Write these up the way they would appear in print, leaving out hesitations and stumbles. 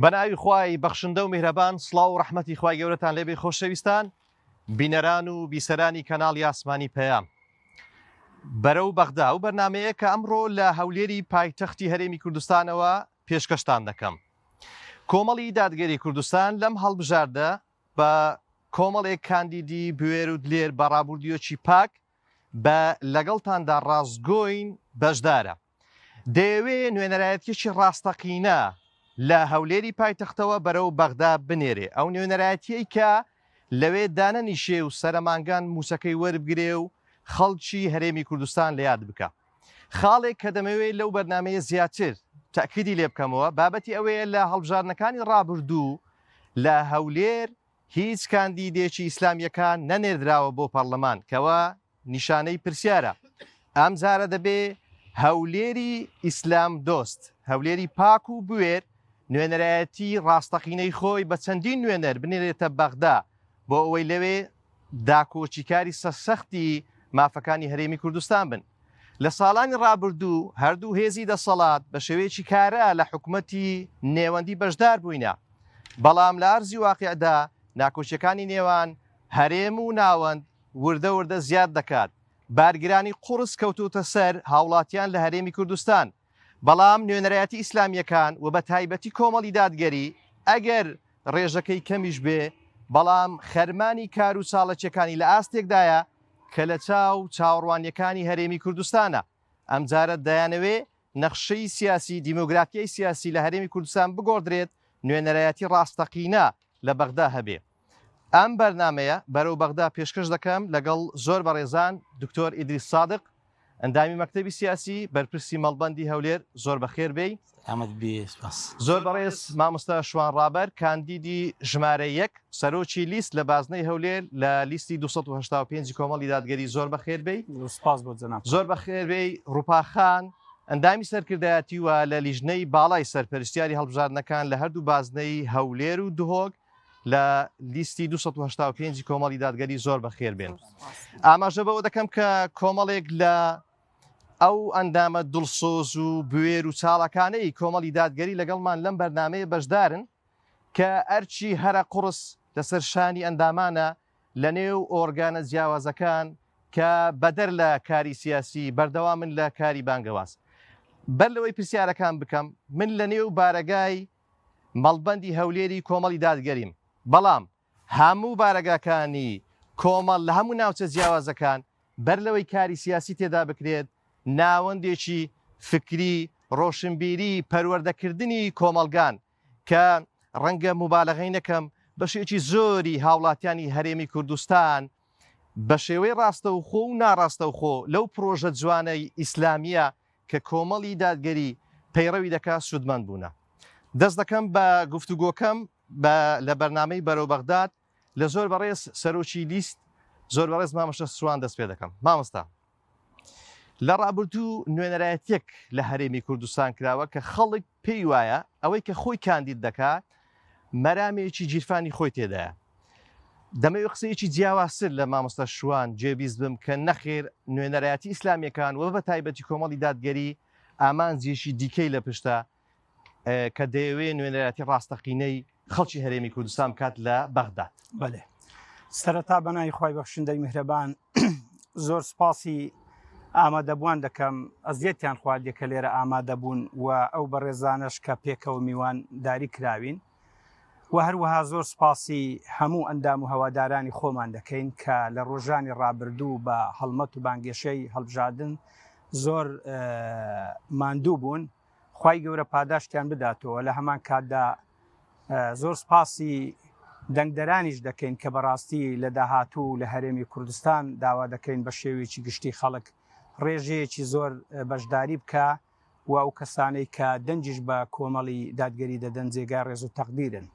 بەناوی خوای بەخشندە و میهرەبان سڵاو و ڕەحمەتی خوای گەورەتان لێبێ خۆشەویستان بینەران و بیسەرانی کەناڵی ئاسمانی پەیام بەرەو بەغدا و بەرنامەیە کە ئەمڕۆ لە هەولێری پایتەختی هەرێمی کوردستانەوە پێشکەشتان دەکەم. کۆمەڵی دادگەری کوردستان لەم هەڵبژاردە بە کۆمەڵێک کاندیدی بوێر و دلێر بە ڕابردوویەکی پاک بە لەگەڵتاندا ڕاستگۆین بەشدارە. دەیەوێ نوێنەرایەتێکی ڕاستەقینە لە هەولێری پایتەختەوە بەرەو بەغدا بنێرێ، ئەو نوێنەرایەتیەی کە لەوێ دانەنیشێ و سەرەمانگان موسەکەی وەربگرێ و خەڵکی هەرێمی کوردستان لە یاد بکە. خاڵێک کە دەمەوێت لەو بەرنامەیە زیاتر تاکیدی لێ بکەمەوە بابەتی ئەوەیە لە هەڵبژاردنەکانی ڕابردوو لە هەولێر هیچ کاندیدێکی ئیسلامیەکان نەنێردراوە بۆ پەرلەمان کەوە نیشانەی پرسیارە. ئەم جارە دەبێ هەولێری ئیسلام دۆست، هەولێری پاک و بوێر نوێنەرایەتی ڕاستەقینەی خۆی بە چەندین نوێنەر بنێرێتە بەغدا بۆ ئەوەی لەوێ داکۆچیکاری سەرسەختی مافەکانی هەرێمی کوردستان بن. لە ساڵانی ڕابردوو هەردوو هێزی دەسەڵات بە شێوەیەکی کارە لە حکوومەتی نێوەندی بەشدار بووینە، بەڵام لە ئەرزی واقعدا ناکۆچیەکانی نێوان هەرێم و ناوەند وردە وردە زیاد دەکات. بارگرانی قورس کەوتوتە سەر هاوڵاتیان لە هەرێمی کوردستان، بەڵام نوێنەرایەتی ئیسلامیەکان و بە تایبەتی کۆمەڵی دادگەری ئەگەر ڕێژەکەی کەمیش بێ، بەڵام خەرمانی کار و چاڵەچەکانی لە ئاستێکدایە کە لە چاو چاوەڕوانیەکانی هەرێمی کوردستانە. ئەم جارە دەیانەوێ نەخشەی سیاسی دیموگرافیای سیاسی لە هەرێمی کوردستان بگۆدرێت، نوێنەرایەتی ڕاستەقینە لە بەغدا هەبێ. ئەم بەرنمەیە بەرەو بەغدا پێشکەش دەکەم لەگەڵ زۆر بەڕێزان دکتۆر ئیدریس سادق، ئەندامی مەکتەبی سیاسی بەرپرسی مەڵبەندی هەولێر، زۆر بەخێر بێی. زۆر بەڕێز مامۆستا شوان ڕابەر، کاندیدی ژمارە 1 سەرۆکی لیست لە بازنەی هەولێر لە لیستی 285 کۆمەڵی دادگەری، زۆر بەخێر بێی. زۆر بەخێر بێی ڕووپاخان، ئەندامی سەرکردایەتی و لە لیژنەی باڵای سەرپەرستیاری هەڵبژاردنەکان لە هەردوو بازنەی هەولێر و دهۆک لە لیستی 285 کۆمەڵی دادگەری، زۆر بەخێر بێن. ئاماژە بەوە دەکەم کە کۆمەڵێک لە ئەو ئەندامە دڵسۆز و بوێر و چاڵەکانەی کۆمەڵی دادگەری لەگەڵمان لەم بەرنامەیە بەشدارن کە ئەرچی هەرە قورس لەسەر شانی ئەندامانە لە نێو ئۆرگانە جیاوازەکان کە بەدەر لە کاری سیاسی بەردەوامن لە کاری بانگەواز. بەر لەوەی پرسیارەکان بکەم، من لە نێو بارەگای مەڵبەندی هەولێری کۆمەڵی دادگەریم، بەڵام هەموو بارەگاکانی کۆمەڵ لە هەموو ناوچە جیاوازەکان بەر لەوەی کاری سیاسی تێدا بکرێت، ناوەندێکی فکری ڕۆشنبیری پەروەردەکردنی کۆمەلگان کە ڕەنگە موبالەغەی نەکەم بەشێکی زۆری هاوڵاتیانی هەرێمی کوردستان بە شێوەی ڕاستەوخۆ و ناڕاستەوخۆ لەو پرۆژە جوانەی ئیسلامیە کە کۆمەڵی دادگەری پەیڕەوی دەکات سوودمەند بوونە. دەست دەکەم بە گفتوگۆکەم لە بەرنامەی بەرەو بەغداد لە زۆر بەڕێز سەرۆکی لیست، زۆر بەڕێز مامۆستا سوان دەست پێ دەکەم. مامۆستا، لە ڕابردوو نوێنەرایەتێک لە هەرێمی کوردستان کراوە کە خەڵک پێی وایە ئەوەی کە خۆی کاندید دەکات مەرامێکی جیرفانی خۆی تێدایە. دەمەوێت قسەیەکی جیاوازتر لە مامۆستا شوان جێبیست بم کە نەخێر نوێنەرایەتی ئیسلامیەکان و بە تایبەتی کۆمەڵی دادگەری ئامانجێکی دیکەی لە پشتە کە دەیەوێت نوێنەرایەتی ڕاستەقینەی خەڵکی هەرێمی کوردستان بکات لە بەغداد. بەڵێ، سەرەتا بەناوی خوای بەخشندەی میهرەبان زۆر سپاسی ئامادەبووان دەکەم، ئەزیەتیان خواردیە کە لێرە ئامادەبوون و ئەو بەڕێزانش کە پێکەوە میوان داری کراوین، و هەروەها زۆر سپاسی هەموو ئەندام و هەوادارانی خۆمان دەکەین کە لە ڕۆژانی ڕابردوو بە هەڵمەت و بانگێشەی هەڵبژاردن زۆر ماندوو بوون. خوای گەورە پاداشتیان بداتەوە. لە هەمان کاتدا زۆر سپاسی دەنگدەرانیش دەکەین کە بەڕاستی لە داهاتوو لە هەرێمی کوردستان داوا دەکەین بە شێوەیەکی گشتی خەڵک ڕێژەیەکی زۆر بەشداری بکە و ئەو کەسانەی کە دەنجیش بە کۆمەڵی دادگەری دەدەن جێگای ڕێز و تەقدیرن.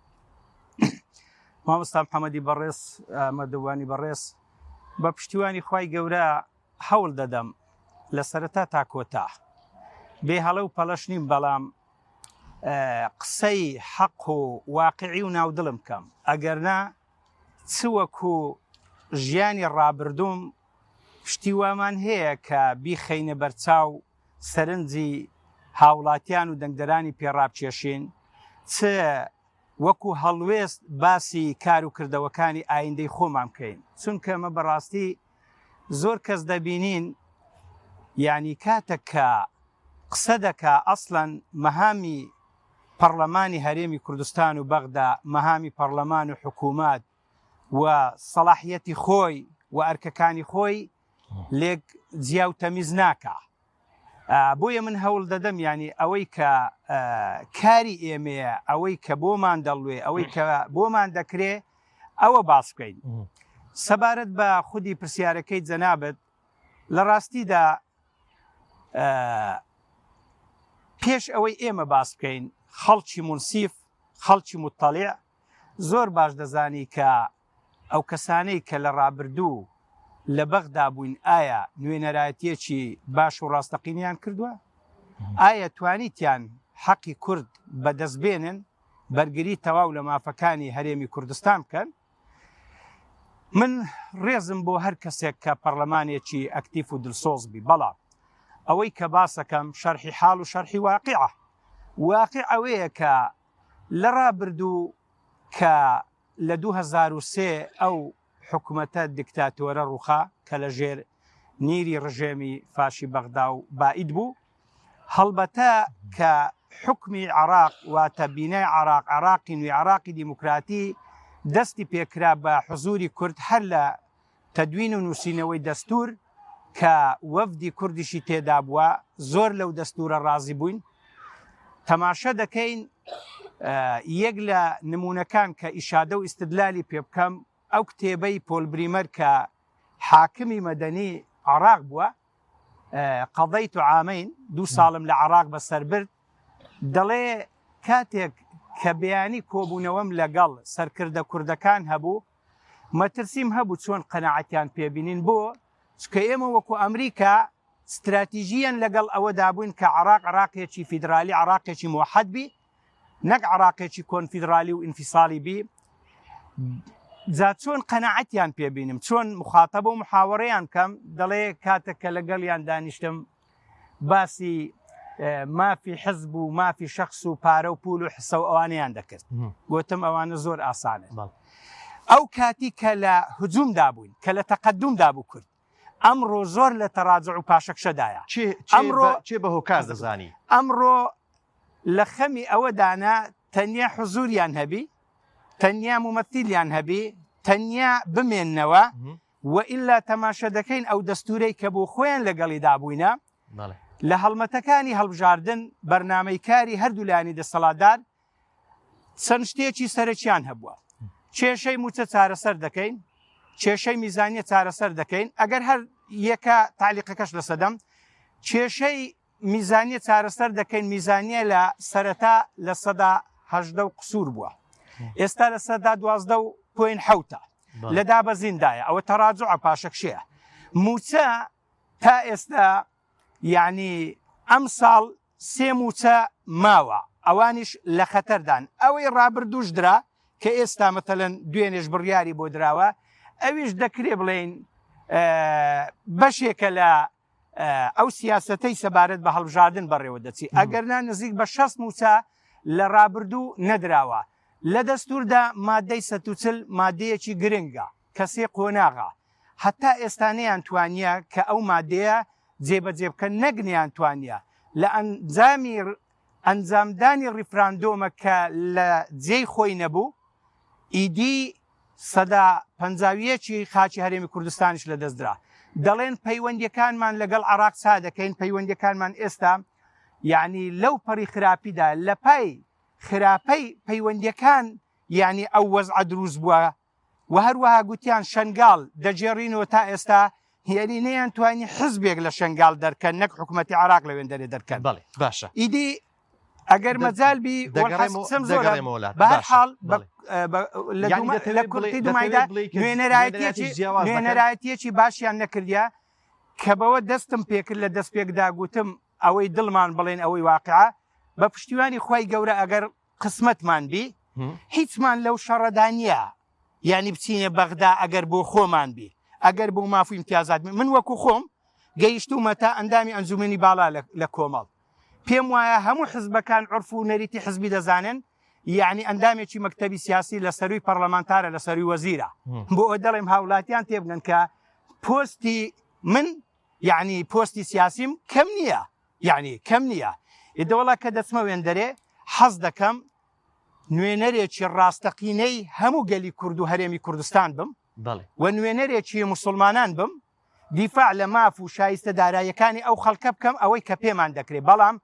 مامۆستا محەممەدی بەڕێز، مەدەوانی بەڕێز، بە پشتیوانی خوای گەورە هەوڵ دەدەم لە سەرەتا تا کۆتا بێ هەڵە و پەلەش نیم، بەڵام قسەی حەق و واقعی و ناودڵم بکەم، ئەگەرنا چوەکو ژیانی ڕابردووم پشتیوامان هەیە کە بیخەینە بەرچاو سەرنجی هاوڵاتیان و دەنگدەرانی پێڕابچێشین وەکو هەڵوێست باسی کار و کردەوەکانی ئایندەی خۆمان بکەین چونکە ئەمە بەڕاستی زۆر کەس دەبینین یعنی کاتێک کە قسە دەکا ئەسڵەن مەهامی پەرلەمانی هەرێمی کوردستان و بەغدا مەهامی پەرلەمان و حکوومەت و سەلاحیەتی خۆی و ئەرکەکانی خۆی لێک جیا و تەمیز ناکە بۆیە من هەوڵ دەدەم ینی ئەوەی کە کاری ئێمەیە ئەوەی کە بۆمان دەڵوێ ئەوەی کە بۆمان دەکرێ ئەوە باس بکەین سەبارەت بە خودی پرسیارەکەی جەنابەت لە ڕاستیدا پێش ئەوەی ئێمە باس بکەین خەڵکی منسیف خەڵکی مطەلیع زۆر باش دەزانی کە ئەو کەسانەی کە لە ڕابردوو لە بەغدا بووین ئایا نوێنەرایەتیەکی باش و ڕاستەقینیان کردووە؟ ئایا توانیتیان حەقی کورد بەدەستبێنن بەرگری تەواو لە مافەکانی هەرێمی کوردستان بکەن؟ من ڕێزم بۆ هەر کەسێک کە پەرلەمانێکی ئەکتیف و دڵسۆزبی بەڵام ئەوەی کە باسەکەم شەرحی حاڵ و شەرحی واقعە واقع ئەوەیە کە لە ڕابردوو کە لە 2003 ئەو حکوومەتە دیکتاتۆرە ڕووخا کە لە ژێر نیری ڕژێمی فاشی بەغدا و بائید بوو هەڵبەتە کە حکمی عراق واتە بینای عراقی نوێ عراقی دیموکراتی دەستی پێکرا بە حزوری کورد هەر لە تەدوین و نووسینەوەی دەستور کە وەفدی کوردیشی تێدا بووە زۆر لەو دەستورە ڕازی بووین تەماشە دەکەین یەک لە نمونونەکان کە ئیشادە و ئیستدلالی پێ بکەم ئەو کتێبەی پۆل بریمەر کە حاکمی مەدەنی عراق بووە قەضەیت و عامەین 2 ساڵم لە عراق بەسەر برد دەڵێ کاتێک کە بەیانی کۆبوونەوەم لەگەڵ سەرکردە کوردەکان هەبوو مەترسیم هەبوو چۆن قەناعەتیان پێبینین بۆ چکە ئێمە وەکو ئەمریکا استراتیژیان لەگەڵ ئەوەدا بووین کە عراق عراقێکی فیدرالی عراقێکی موحەد بی نەک عراقێکی کۆنفیدرالی و ئینفیساڵی بی جا چۆن قەناعەتیان پێبینم چۆن مخاتەبە و محاوەڕەیان کەم دەڵێ کاتێک کە لەگەڵیان دانیشتم باسی مافی حزب و مافی شخص و پارە و پول و حسە و ئەوانیان دەکرد گوتم ئەوانە زۆر ئاسانە ئەو کاتی کە لە هجوومدا بووین کە لە تەقەدومدا بوو کورد ئەمڕۆ زۆر لە تەڕاجع و پاشەکشەدایە چێ بە هۆکار دەزانی ئەمڕۆ لە خەمی ئەوەدانا تەنیا حزوریان هەبی تەنیا ممەتیلیان هەبی تەنیا بمێننەوە وئیلا تەماشە دەکەین ئەو دەستورەی کە بۆ خۆیان لەگەڵی دابووینە لە هەڵمەتەکانی هەڵبژاردن بەرنامەی کاری هەردوولانی دەسەڵاتدار چەند شتێکی سەرەکیان هەبووە کێشەی موچە چارەسەر دەکەین کێشەی میزانیە چارەسەر دەکەین ئەگەر هەر یەکە تعلیقەکەش لە سەدەم کێشەی میزانیە چارەسەر دەکەین میزانیە لە سەرەتا لە سەدا 18 قسوور بووە ئێستا لە سەدا 12.7 لە دابەزیندایە ئەوە تەڕاجع پاشەکشەیە موچە تا ئێستا یعنی ئەم ساڵ 3 موچە ماوە ئەوانیش لە خەتەردان ئەوەی ڕابردووش درا کە ئێستا مەتەلەن دوێنێش بڕیاری بۆ دراوە ئەویش دەکرێ بڵێن بەشێکە لە ئەو سیاسەتەی سەبارەت بە هەڵبژاردن بەڕێوە دەچی ئەگەرنا نزیک بە 6 موچە لە ڕابردوو نەدراوە لە دەستوردا مادەی 140 مادەیەکی گرنگە کەسێ قۆناغا هەتا ئێستانەیان توانیە کە ئەو مادەیە جێبەجێ بکەن نەگنیان توانیە لە ئەنجامدانی ڕیفراندۆمە کە لە جێی خۆی نەبوو ئیدی سەدا 50 خاچی هەرێمی کوردستانیش لە دەستدرا دەڵێن پەیوەندیەکانمان لەگەڵ عراق چا دەکەین پەیوەندیەکانمان ئێستا یعنی لەو پەڕی خراپیدا لە پای خراپەی پەیوەندیەکان یعنی ئەو وەزع دروست بووە و هەروەها گوتیان شەنگاڵ دەجێڕینەوە تا ئێستا هێری نەیان توانی حزبێک لە شەنگاڵ دەرکەن نەک حکوومەتی عراق لەوێن دەرێ دەرکەن باشە ئیدی ئەگەر مەجالبی بەهەرحاڵ لە کورتی دومایدا نوێنەرایەتیەکی باشیان نەکردیا کە بەوە دەستم پێکرد لە دەست پێکدا گوتم ئەوەی دڵمان بڵێن ئەوەی واقعە بە پشتیوانی خی گەورە ئەگەر قسمەتمان بی هیچمان لەو شەڕەدانە یعنی بچینە بەغدا ئەگەر بۆ خۆمان بی ئەگەر بۆ مافوی امتیازات من وەکو خۆم گەیشتومە تا ئەندامی ئەنجومنی باڵا لە کۆمەڵ پێم وایە هەموو حزبەکان عرف و نەریتی حزبی دەزانن یعنی ئەندامێکی مەکتەبی سیاسی لە سەروی پەرلەمانتارە لە سەروی وەزیرە بۆ ئەو دەڵێم هاوڵاتیان تێبگەن کە پۆستی من یعنی پۆستی سیاسیم کەم نییە یعنی کەم نییە ئێدەوەڵا کە دەچمە وێندەرێ حەز دەکەم نوێنەرێکی ڕاستەقینەی هەموو گەلی کورد و هەرێمی کوردستان بم و نوێنەرێکی مسلمانان بم دیفاع لە ماف و شایستە داراییەکانی ئەو خەڵکە بکەم ئەوەی کە پێمان دەکرێت بەڵام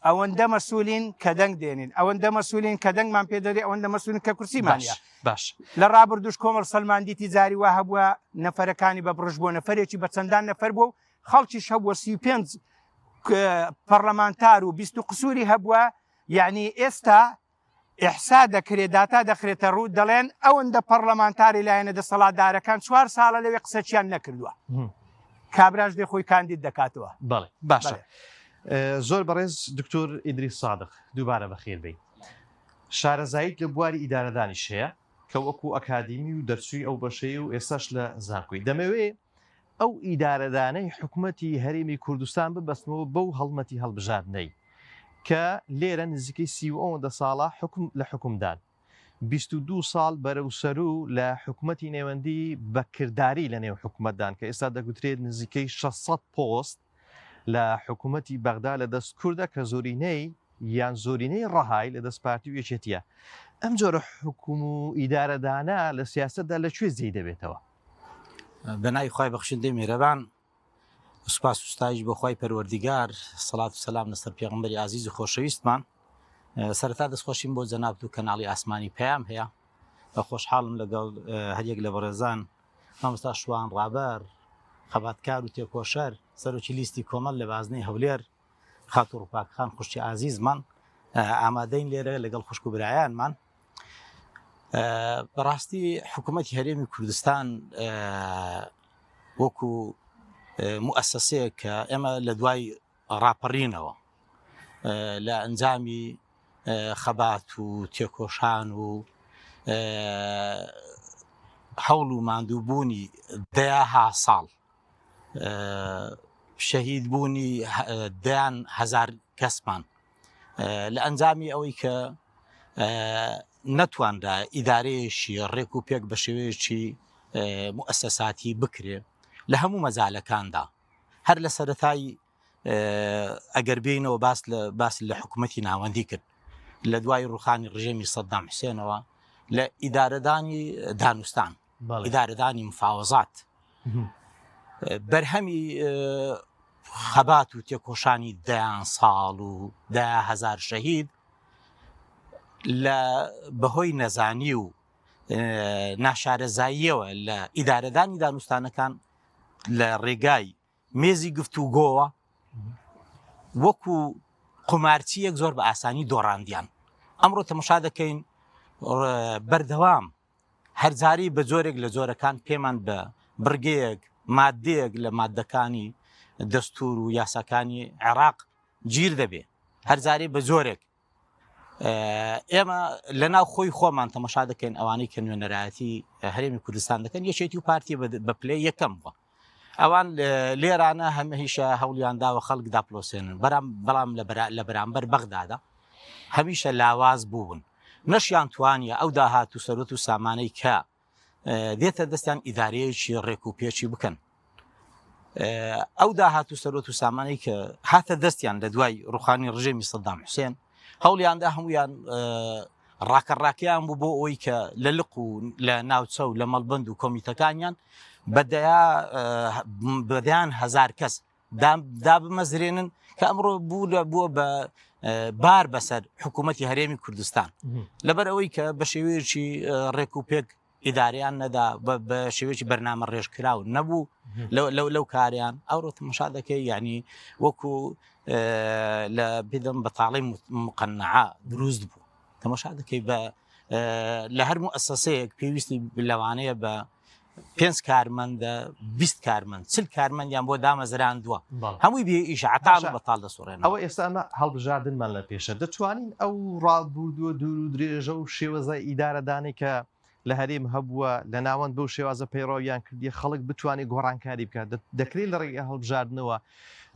ئەوەندە مەسولین کە دەنگ دێنین ئەوەندە مەسولین کە دەنگمان پێدەێ ئەوەندە مەسولین کە کورسیمانە باش لە ڕابردوش کۆمەڵ سەلماندی تیجاری وا هەبووە نەفەرەکانی بە بڕژ بۆ نەفرێکی بە چەندان نەفەر بوو و خەڵکیش هەبووە 35 پەرلەمانتار و 20 قسووری هەبووە یعنی ئێستا ئحسا دەکرێت داتا دەخرێتە ڕوو دەڵێن ئەوەندە پەرلەمانتاری لایەنە دەسەڵاتدارەکان 4 ساڵە لەوێ قسەچیان نەکردووە کابراش دێ خۆی کاندید دەکاتەوە بەڵێ باشە زۆر بەڕێز دکتۆر ئیدریس سادق دووبارە بەخێر بێ شارەزاییت لە بواری ئیدارەدانیش هەیە کە وەکو ئەکادیمی و دەرچووی ئەو بەشەیە و ئێستاش لە زانکۆی دەمەوێ ئەو ئیدارەدانەی حکوومەتی هەرێمی کوردستان ببەستنەوە بەو هەڵمەتی هەڵبژاردنەی کە لێرە نزیکەی 30 ساڵە حکم لە حکومدان 22 ساڵ بەرەوسەر و لە حکوومەتی نێوەندی بەکردداری لە نێو حکوومەتدان کە ئێستا دەگوترێت نزیکەی 600 پۆست لە حکوومەتی بەغدا لە دەست کووردە کە زۆرینەی یان زۆرینەی ڕەهای لە دەست پارتی و یەکێتیە ئەم جۆرە حکوم و ئیدارەدانە لە سیاستدا لەکوێ زەی دەبێتەوە بەناوی خی بەخشندەی میێرەبان سوپاس وستایش بۆ خی پەروەردیگار سەڵات و سەلام لەسەر پێغەمبەری عزیز و خۆشەویستمان سەرەتا دەستخۆشیم بۆ جەناب و کەناڵی ئاسمانی پەیام هەیە بە خۆشحاڵم لەگەڵ هەریەک لە بەڕێزان مامۆستا شوان ڕابەر خەباتکار و تێکۆشەر سەرۆکی لیستی کۆمەڵ لە بازنەی هەولێر خاتو ڕووپاکخان خوشتی عزیزمان ئامادەین لێرە لەگەڵ خوشک و برایانمان بەڕاستی حکوومەتی هەرێمی کوردستان وەکو مؤسسەیە کە ئێمە لە دوای ڕاپەڕینەوە لە ئەنجامی خەبات و تێکۆشان و هەوڵ و ماندووبوونی دەها ساڵ شەهید بوونی دەیان هەزار کەسمان لە ئەنجامی ئەوەی کە نەتوانرا ئیدارەیەشی ڕێک و پێک بە شێوەیەکی مؤسساتی بکرێ لە هەموو مەجالەکاندا هەر لە سەرەتای ئەگەر بینەوە باس لە حکوومەتی ناوەندی کرد لە دوای ڕوخانی ڕژێمی سەدام حوسێنەوە لە ئیدارەدانی دانوستان ئیدارەدانی مفاوەزات بەرهەمی خەبات و تێکۆشانی دەیان ساڵ و دە هەزار شەهید لە بەهۆی نەزانی و ناشارەزاییەوە لە ئیدارەدانی دانوستانەکان لە ڕێگای مێزی گفتوگۆوە وەکو قومارچیەک زۆر بە ئاسانی دۆڕاندیان ئەمڕۆ تەماشا دەکەین بەردەوام هەرجاری بە جۆرێک لە جۆرەکان پێمان بە بڕگەیەک مادەیەک لە مادەکانی دەستور و یاساکانی عێراق گیر دەبێ هەرجارێ بە جۆرێک ئێمە لە ناو خۆی خۆمان تەماشا دەکەین ئەوانەی کە نوێنەرایەتی هەرێمی کوردستان دەکەن یەکێتی و پارتی بە پلێ یەکەم بووە ئەوان لێرانە هەمیشە هەوڵیانداوە خەڵک داپلۆسێنن بەڵام لە بەرامبەر بەغدادا هەمیشە لاواز بوون نەشیان توانیە ئەو داهات و سەرۆت و سامانەی کە دێتە دەستیان ئیدارەیەکی ڕێک و پێچی بکەن ئەو داهات و سەرۆت و سامانەی کە هاتە دەستیان لە دوای ڕوخانی ڕژێمی سەدام حوسێن هەوڵیاندا هەمویان ڕاکەڕاکیان بوو بۆ ئەوەی کە لە لق و لە ناوچە و لە مەڵبند و کۆمیتەکانیان بەدەیان هەزار کەس دا بمەزرێنن کە ئەمڕۆ بووە بە بار بەسەر حکوومەتی هەرێمی کوردستان لەبەر ئەوەی کە بە شێوەیەکی ڕێک و پێک ئیداریان نەدا بە شێوەیەکی بەرنامە ڕێژکراو نەبوو لەو کاریان ئەوڕۆ تەماشا دەکەی یعنی وەکو لە بێدەم بەتاڵی مقەنعە دروست بوو تەماشا دەکەی لە هەر مؤسسەیەک پێویستی لەوانەیە بە 5 کارمەندە 20 کارمەند 40 کارمەندیان بۆ دامەزراندووە هەمووی بێ ئیش عتاڵ بەتاڵ دەسوڕێن ئەوە ئێستا هەڵبژاردنمان لە پێشە دەتوانین ئەو ڕابردووە دوور و درێژە و شێوەزە ئیدارەدانی کە لە هەرێم هەبووە لە ناوەند بەو شێوازە پەیڕاویان کردی خەڵک بتوانێت گۆڕانکاری بکات دەکرێت لە ڕێگە هەڵبژاردنەوە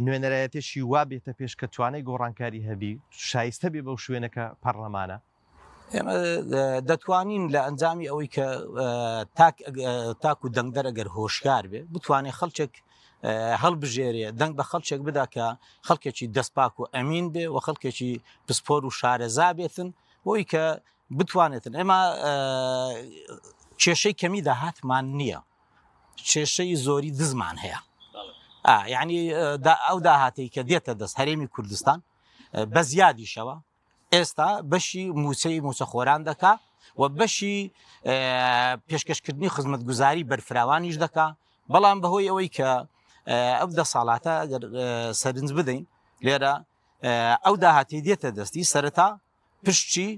نوێنەرایەتێکی وا بێتە پێش کە توانای گۆڕانکاری هەبی شایستە بێ بەو شوێنەکە پەرلەمانە دەتوانین لە ئەنجامی ئەوەی کە تاک و دەنگدەر ئەگەر هۆشیار بێ بتوانێت خەڵچێک هەڵبژێرێ دەنگ بە خەڵچێک بدا کە خەڵکێکی دەستپاک و ئەمین بێ و خەڵکێکی پسپۆر و شارەزا بێتن بۆی کە بتوانێتن ئێمە کێشەی کەمی داهاتمان نییە کێشەی زۆری دزمان هەیە یعنی ئەو داهاتی کە دێتە دەست هەرێمی کوردستان بە زیادیشەوە ئێستا بەشی موچەی موچەخۆران دەکا و بەشی پێشکەشکردنی خزمەتگوزاری بەرفراوانیش دەکا بەڵام بەهۆی ئەوەی کە ئەو دە ساڵاتە سەرنج بدەین لێرە ئەو داهاتی دێتە دەستی سەرەتا پشتی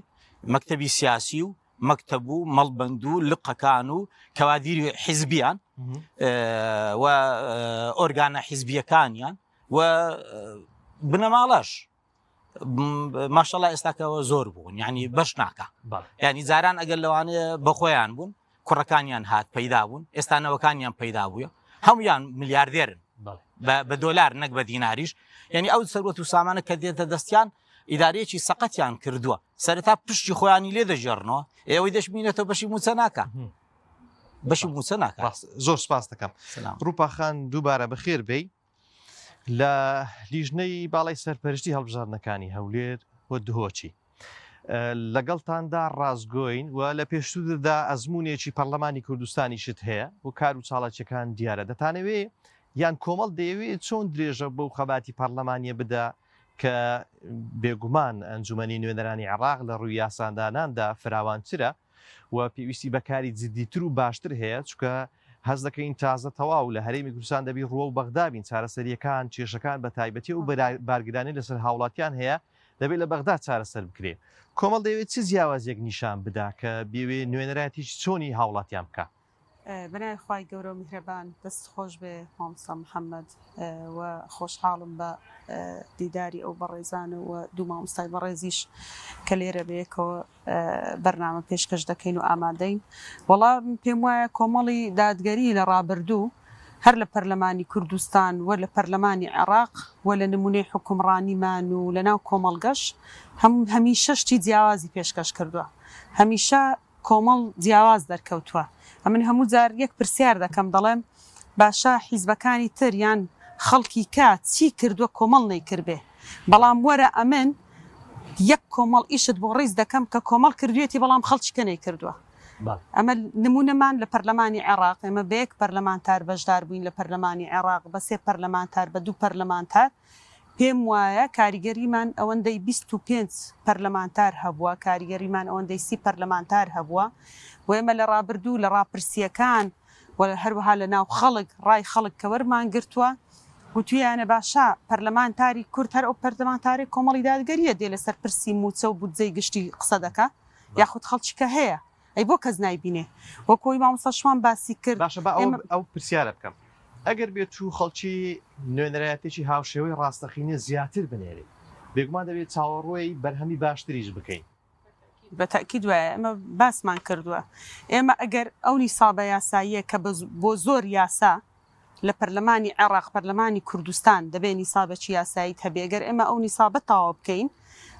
مەکتەبی سیاسی و مەکتەب و مەڵبەند و لقەکان و کەوادیری حیزبیان و ئۆرگانە حیزبیەکانیان و بنەماڵەش ماشەڵڵا ئێستاکەەوە زۆر بوون یعنی بەش ناکە ینی جاران ئەگەر لەوانەیە بەخۆیان بوون کوڕەکانیان هات پەیدا بوون ئێستانەوەکانیان پەیدا بووە هەمویان ملیاردێرن بە دۆلار نەک بە دیناریش یعنی ئەو سەروەت و سامانە کە دێتە دەستیان ئیدارەیەکی سەقەتیان کردووە سەرەتا پشتی خۆیانی لێ دەژێڕنەوە ئێوەی دەشبینێتەوە بەشی موچە ناکە بەشی موچە ناکە زۆر سپاس دەکەم ڕووپاخان دووبارە بەخێر بێ لە لیژنەی باڵای سەرپەرشتی هەڵبژاردنەکانی هەولێر و دهۆچی لەگەڵتاندا ڕازگۆین و لە پێشتوودا ئەزمونێکی پەرلەمانی کوردستانی شت هەیە و کار و چاڵاکیەکان دیارە دەتانەوێ یان کۆمەڵ دەیەوێت چۆن درێژە بەو خەباتی پەرلەمانیە بدا کە بێگومان ئەنجومەنی نوێنەرانی عێراق لە ڕووی یاسانداناندا فراوانترە و پێویستی بەکاری جددیتر و باشتر هەیە چکە هەز دەکەین تازە تەواو لە هەرێمی کوردستان دەبی ڕوە و بەغدابین چارەسەریەکان کێشەکان بە تایبەتی و بارگرانی لەسەر هاوڵاتیان هەیە دەبێت لە بەغدا چارەسەر بکرێ کۆمەڵ دەوێت چ جیاوازێک نیشان بدا کە بێوێ نوێنەرایەتیش چۆنی هاوڵاتیان بکە بنای خوای گەورە و میهرەبان دەست خۆش بێ مامۆستا محەممەد و خۆشحاڵم بە دیداری ئەو بەڕێزانە و دوو مامۆستای بەڕێزیش کە لێرە بەیەکەوە بەرنامە پێشکەش دەکەین و ئامادەین وەڵام پێم وایە کۆمەڵی دادگەری لە ڕابردوو هەر لە پەرلەمانی کوردستان و لە پەرلەمانی عێراق و لە نمونەی حکومڕانیمان و لە ناو کۆمەڵگەش هەمیشە شتی جیاوازی پێشکەش کردووە هەمیشە کۆمەڵ جیاواز دەرکەوتووە من هەموو جار یەک پرسیار دەکەم دەڵێم باشە حیزبەکانی تر یان خەڵکی کات چی کردووە کۆمەڵ نەیکردبێ بەڵام وەرە ئەمن یەک کۆمەڵ ئیشت بۆ ڕیز دەکەم کە کۆمەڵ کردوێتی بەڵام خەڵکیکە نەیکردووە ئەمە نمونەمان لە پەرلەمانی عێراق ئێمە بەیەک پەرلەمانتار بەشدار بووین لە پەرلەمانی عێراق بە سێ پەرلەمانتار بە دوو پەرلەمانتار پێم وایە کاریگەریمان ئەوەندەی 25 پەرلەمانتار هەبووە کاریگەریمان ئەوەندەی 30 پەرلەمانتار هەبووە و ئێمە لە ڕابردوو لە ڕاپرسیەکان و هەروەها لە ناو خەڵک ڕای خەڵک کە وەرمان گرتووە وتویانە باشە پەرلەمانتاری کورد هەر ئەو پەرلەمانتاری کۆمەڵی دادگەریە دێ لەسەر پرسی موچە و بودجەی گشتی قسە دەکە یاخود خەڵکیکە هەیە ئەی بۆ کەس نایبینێ وەکۆی مامۆستا شوان باسی کرد باشە بە ئەو پرسیارە بکەم ئەگەر بێت و خەڵکی نوێنەرایەتێکی هاوشێوەی ڕاستەقینە زیاتر بنێرێ بێگومان دەبێت چاوەڕۆی بەرهەمی باشتریش بکەین بە تاکید وایە ئەمە باسمان کردووە ئێمە ئەگەر ئەو نیسابە یاساییە کە بۆ زۆر یاسا لە پەرلەمانی عێراق پەرلەمانی کوردستان دەبێت نیسابەکی یاساییت هەبێگەر ئێمە ئەو نیسابە تاوا بکەین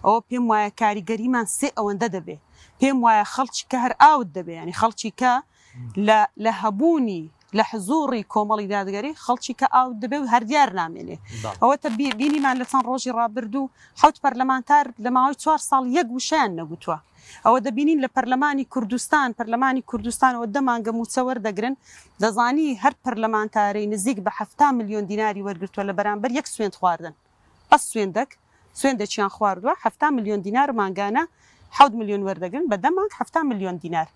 ئەوە پێم وایە کاریگەریمان سێ ئەوەندە دەبێت پێم وایە خەڵکی کە هەر ئاوت دەبێت ینی خەڵکی کە لە هەبوونی لە حزوڕی کۆمەڵی دادگەری خەڵکی کە ئاو دەبێت و هەردیار نامێنێ ئەوەتە بینیمان لە چەند ڕۆژی ڕابردوو حوت پەرلەمانتار لە ماوەی 4 ساڵ یەک وشیان نەگوتووە ئەوە دەبینین لە پەرلەمانی کوردستانەوە دەمانگە موچە وەردەگرن دەزانی هەر پەرلەمانتارەی نزیک بە 7 ملیۆن دیناری وەرگرتووە لە بەرامبەر یەک سوێند خواردن بەس سوێندێکیان خواردووە 7 ملیۆن دینار مانگانە 7 ملیۆن وەردەگرن بە دەمانگ 7 ملیۆن دینار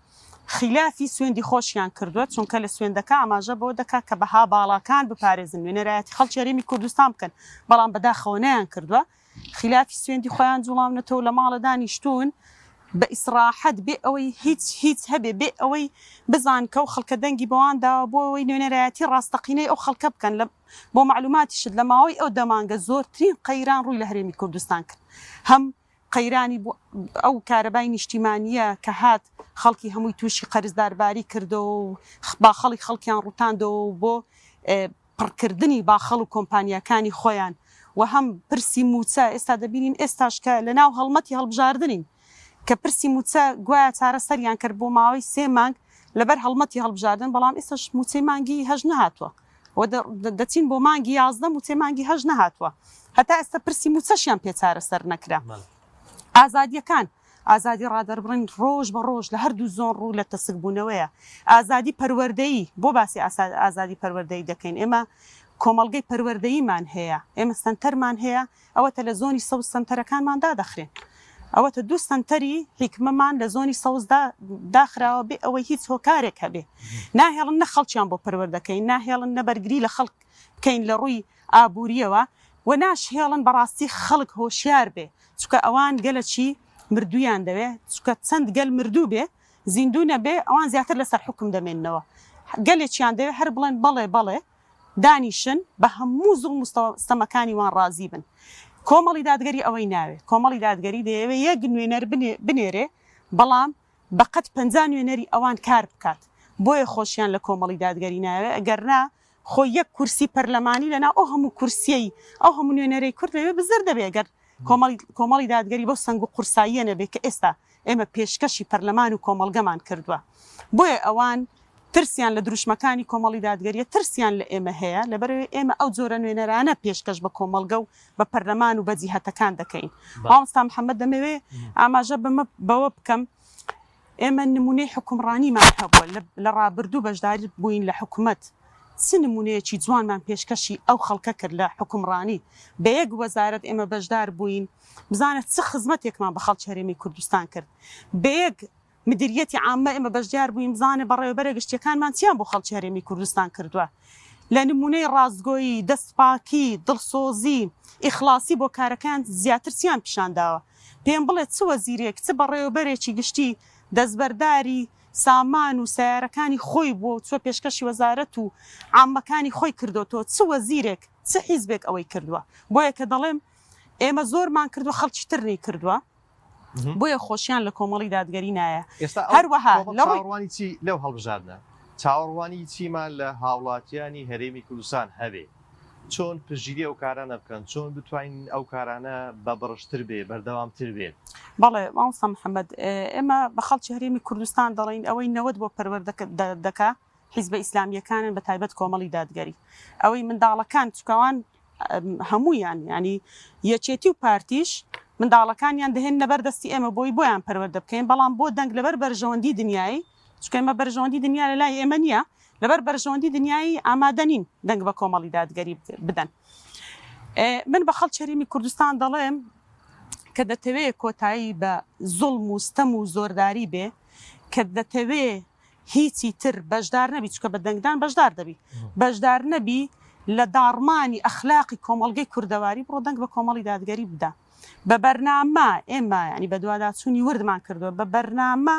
خلافی سوێندی خۆشیان کردووە چونکە لە سوێندەکە ئاماژە بۆ دەکات کە بەها باڵاکان بپارێزن نوێنەرایەتی خەڵکی هەرێمی کوردستان بکەن بەڵام بەداخەوە نەیان کردووە خلافی سوێندی خۆیان جوڵاونەتەوە لە ماڵە دانیشتون بە ئیسراحەت بێ ئەوەی هیچ هەبێ بێ ئەوەی بزان کە و خەڵکە دەنگی بەواندا بۆ ئەوەی نوێنەرایەتی ڕاستەقینەی ئەو خەڵکە بکەن بۆ معلوماتیشت لە ماوەی ئەو دەمانگە زۆرترین قەیران ڕووی لە هەرێمی کوردستان کرد هەم قەیرانی ئەو کارەبای نیشتیمانیە کە هات خەڵکی هەمووی تووشی قەرزدارباری کردەوە و با خەڵکیان ڕوتاندەوە بۆ پڕکردنی باخەڵ و کۆمپانیەکانی خۆیان و هەم پرسی موچە ئێستا دەبینین ئێستاش کە لە ناو هەڵمەتی هەڵبژاردنین کە پرسی موچە گوایە چارەسەریان کرد بۆ ماوەی 3 مانگ لەبەر هەڵمەتی هەڵبژاردن بەڵام ئێستاش موچەی مانگی هەژ نهاتووە و دەچین بۆ مانگی 11 موچەی مانگی هەژ نهاتووە هەتا ئێستا پرسی موچەشیان پێ چارەسەر نەکرا ئازادیەکان ئازادی ڕادەربڕین ڕۆژ بە ڕۆژ لە هەردوو زۆن ڕوو لە تەسک بوونەوەیە ئازادی پەروەردەیی بۆ باسی ئازادی پەروەردەیی دەکەین ئێمە کۆمەڵگەی پەروەردەییمان هەیە ئێمە سنتەرمان هەیە ئەوەتە لە زۆنی سەوز سنتەرەکانماندا دەخرێن ئەوەتە 2 سنتەری حیکمەمان لە زۆنی سەوزدا داخراوە بێ ئەوەی هیچ هۆکارێک هەبێ ناهێڵن نە خەڵکیان بۆ پەروەردەکەین ناهێڵن نەبەرگری لە خەڵک بکەین لە ڕووی ئابوووریەوە و ناشهێڵن بەڕاستی خەڵک هۆشیار بێ چکە ئەوان گەلە چی مردویان دەوێ چکە چەند گەل مردوو بێ زیندوو نەبێ ئەوان زیاتر لەسەر حکم دەمێننەوە گەلێکیان دەوێ هەر بڵێن بەڵێ بەڵێ دانیشن بە هەموو زوڵ مستەمەکانی وان ڕازی بن کۆمەڵی دادگەری ئەوەی ناوێ کۆمەڵی دادگەری دەیەوێ یەک نوێنەر بنێرێ بەڵام بەقەت 50 نوێنەری ئەوان کار بکات بۆیە خۆشیان لە کۆمەڵی دادگەری ناوێ ئەگەرنا خۆ یەک کورسی پەرلەمانی لەنا ئەو هەموو کورسیەی ئەو هەموو نوێنەرەی کورد لەوێ بزر دەبێ گەر کۆمەڵی دادگەری بۆ سنگ و قورساییە نەبێ کە ئێستا ئێمە پێشکەشی پەرلەمان و کۆمەڵگەمان کردووە بۆیە ئەوان ترسیان لە دروشمەکانی کۆمەڵی دادگەریە ترسیان لە ئێمە هەیە لەبەرەوەی ئێمە ئەو جۆرە نوێنەرانە پێشکەش بە کۆمەڵگە و بە پەرلەمان و بە جیهەتەکان دەکەین مامۆستا محەممەد دەمەوێ ئاماژە بەوە بکەم ئێمە نمونەی حکومڕانیمان هەبووە لە ڕابردوو بەشداری بووین لە حکوومەت چ نمونەیەکی جوانمان پێشکەشی ئەو خەڵکە کرد لە حکومڕانی بە یەک وەزارەت ئێمە بەشدار بووین بزانێت چ خزمەتێکمان بە خەڵکی هەرێمی کوردستان کرد بە یەک مدیریەتی عامە ئێمە بەشدار بووین بزانێ بەڕێوەبەرە گشتیەکانمان چیان بۆ خەڵکی هەرێمی کوردستان کردووە لە نمونەی ڕاستگۆیی دەستپاکی دڵسۆزی ئیخلاسی بۆ کارەکان زیاتر چیان پیشانداوە پێم بڵێت چ وەزیرێک چ بەڕێوەبەرێکی گشتی دەستبەرداری سامان و سیارەکانی خۆی بۆ چوە پێشکەشی وەزارەت و عامەکانی خۆی کردوتەوە چ وەزیرێک چ حیزبێک ئەوەی کردووە بۆیە کە دەڵێم ئێمە زۆرمان کردووە خەڵکی ترنی کردووە بۆیە خۆشیان لە کۆمەڵی دادگەری نایە هەروەها چاوەڕوانی چی لەو هەڵبژاردنە چاوەڕوانی چیمان لە هاوڵاتیانی هەرێمی کوردستان هەبێ چۆن پژگیری ئەو کارانە بکەن چۆن بتوانین ئەو کارانە بە بەڕشتر بێ بەردەوامتر بێت بەڵێ مامۆستا محەممەد ئێمە بە خەڵکی هەرێمی کوردستان دەڵێن ئەوەی نەوەت بۆ پەروەردەکە حیزبە ئیسلامیەکانن بە تایبەت کۆمەڵی دادگەری ئەوەی منداڵەکان چکەوان هەموویان ینی یەکێتی و پارتیش منداڵەکانیان دەهێن لەبەردەستی ئێمە بۆیان پەروەردە بکەین بەڵام بۆ دەنگ لەبەر بەرژەوەندی دنیایی چکە ئێمە بەرژەوەندی دنیا لە لای ئێمە نییە لەبەر بەرژەوەندی دنیایی ئامادە نین دەنگ بە کۆمەڵی دادگەری بدەن من بە خەڵکی هەرێمی کوردستان دەڵێم کە دەتەوێت کۆتایی بە زوڵم و ستەم و زۆرداری بێ کە دەتەوێت هیچی تر بەشدار نەبی چکە بە دەنگدان بەشدار دەبی بەشدار نەبی لە داڕمانی ئەخلاقی کۆمەڵگەی کوردەواری بڕۆ دەنگ بە کۆمەڵی دادگەری بدە بە بەرنامە ئێمە ینی بە دوواداچوونی وردمان کردووە بە بەرنامە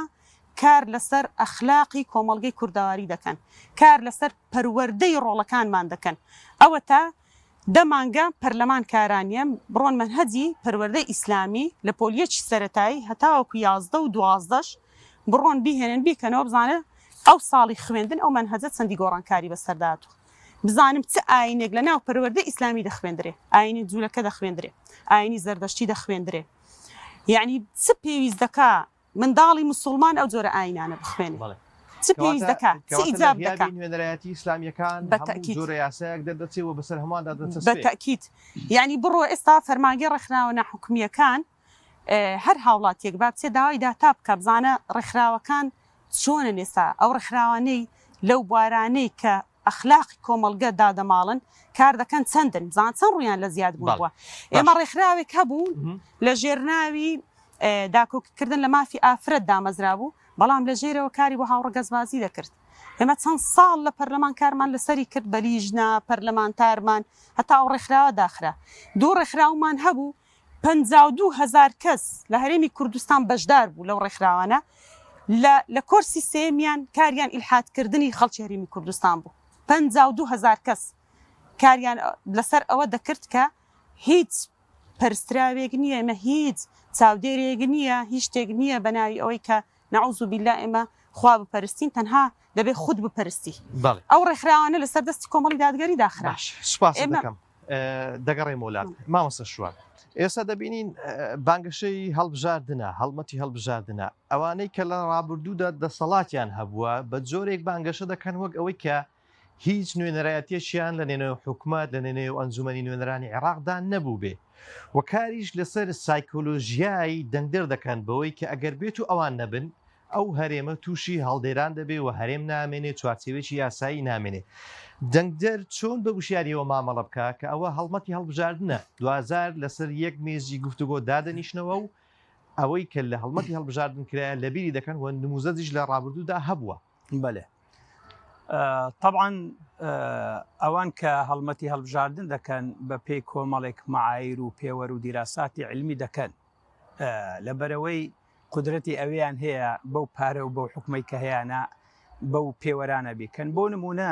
کار لەسەر ئەخلاقی کۆمەڵگەی کوردەواری دەکەن کار لەسەر پەروەردەی ڕۆڵەکانمان دەکەن ئەوە تا دەمانگە پەرلەمان کارانیە بڕۆن منهەجی پەروەردەی ئیسلامی لە پۆلیەکی سەرەتایی هەتاوەکو 11 و 12ش بڕۆن بیهێنن بیکەنەوە بزانە ئەو ساڵی خوێندن ئەو منهەجە چەندی گۆڕانکاری بەسەرداتوە بزانم چ ئاینێک لە ناو پەروەردەی ئیسلامی دەخوێندرێ ئاینی جوولەکە دەخوێندرێ ئاینی زەردەشتی دەخوێندرێ یعنی چ پێویست دەکا منداڵی مسلمان ئەو جۆرە ئاینانە بخوێنێ چ پێویست دەکا چ ئیجاب دەکا نوێنەرایەتی ئیسلامیەکان بەتەکید جۆرە یاسایەک دەردەچێتەوە بەسەر هەموواندا دەچێت بەتەکید یعنی بڕۆ ئێستا فەرمانگەی ڕێکخراوە ناحوکمیەکان هەر هاوڵاتیەک با بچێ داوای داتا بکە بزانە ڕێکخراوەکان چۆنن ئێستا ئەو ڕێکخراوانەی لەو بوارانەی کە ئەخلاقی کۆمەڵگە دادەماڵن کار دەکەن چەندن بزان چەند ڕویان لە زیاد بووە ئێمە ڕێکخراوێک هەبوو لە ژێرناوی داکۆکردن لە مافی ئافرەت دامەزرا بوو بەڵام لە ژێرەوە کاری بۆ هاوڕە گەزبازی دەکرد ئێمە چەند ساڵ لە پەرلەمان کارمان لەسەری کرد بە لیژنا پەرلەمانتارمان هەتا ئەو ڕێکخراوە داخرا دوو ڕێکخراومان هەبوو 52,000 کەس لە هەرێمی کوردستان بەشدار بوو لەو ڕێکخراوانە لە کۆرسی سێمیان کاریان ئیلحادکردنی خەڵکی هەرێمی کوردستان بوو 52,000 کەس کاریان لەسەر ئەوە دەکرد کە هیچ پەرستراوێک نییە ئێمە هیچ چاودێرێک نییە هیچ شتێک نییە بە ناوی ئەوەی کە نەعوذ بالله ئێمە خوا بپەرستین تەنها دەبێت خود بپەرستی ئەو ڕێکخراوانە لەسەر دەستی کۆمەڵی دادگەری داخرا سوپاس دەکەم دەگەڕێ مۆلات مامەسە شووان ئێستا دەبینین بانگەشەی هەڵبژاردنە هەڵمەتی هەڵبژاردنە ئەوانەی کە لە ڕابردوودا دەسەڵاتیان هەبووە بە جۆرێک بانگەشە دەکەن وەک ئەوەی کە هیچ نوێنەرایەتێکیان لە نێنەوە حکوومەت لە نێنەوە ئەنجومەنی نوێنەرانی عێراقدا نەبوو بێ و کاریش لەسەر سایکۆلۆژیایی دەنگدەر دەکەن بەوەی کە ئەگەر بێت و ئەوان نەبن ئەو هەرێمە تووشی هەڵدێران دەبێ و هەرێم نامێنێ چوارچێوێکی یاسایی نامێنێ دەنگدەر چۆن بە وشیاریەوە مامەڵە بکە کە ئەوە هەڵمەتی هەڵبژاردنە دوزار لەسەر یەک مێزی گفتوگۆ دادەنیشنەوە و ئەوەی کە لە هەڵمەتی هەڵبژاردن کرایە لە بیری دەکەن و نموزەجیش لە ڕابردوودا هەبووە بەێ طبعا ئەوان کە هەڵمەتی هەڵبژاردن دەکەن بە پێی کۆمەڵێک معایر و پێوە و دیراساتی علمی دەکەن لەبەرەوەی قدرەتی ئەویان هەیە بەو پارە و بەو حکومەی کە هەیەە بەو پێوەرانە بیکەن بۆ نمونە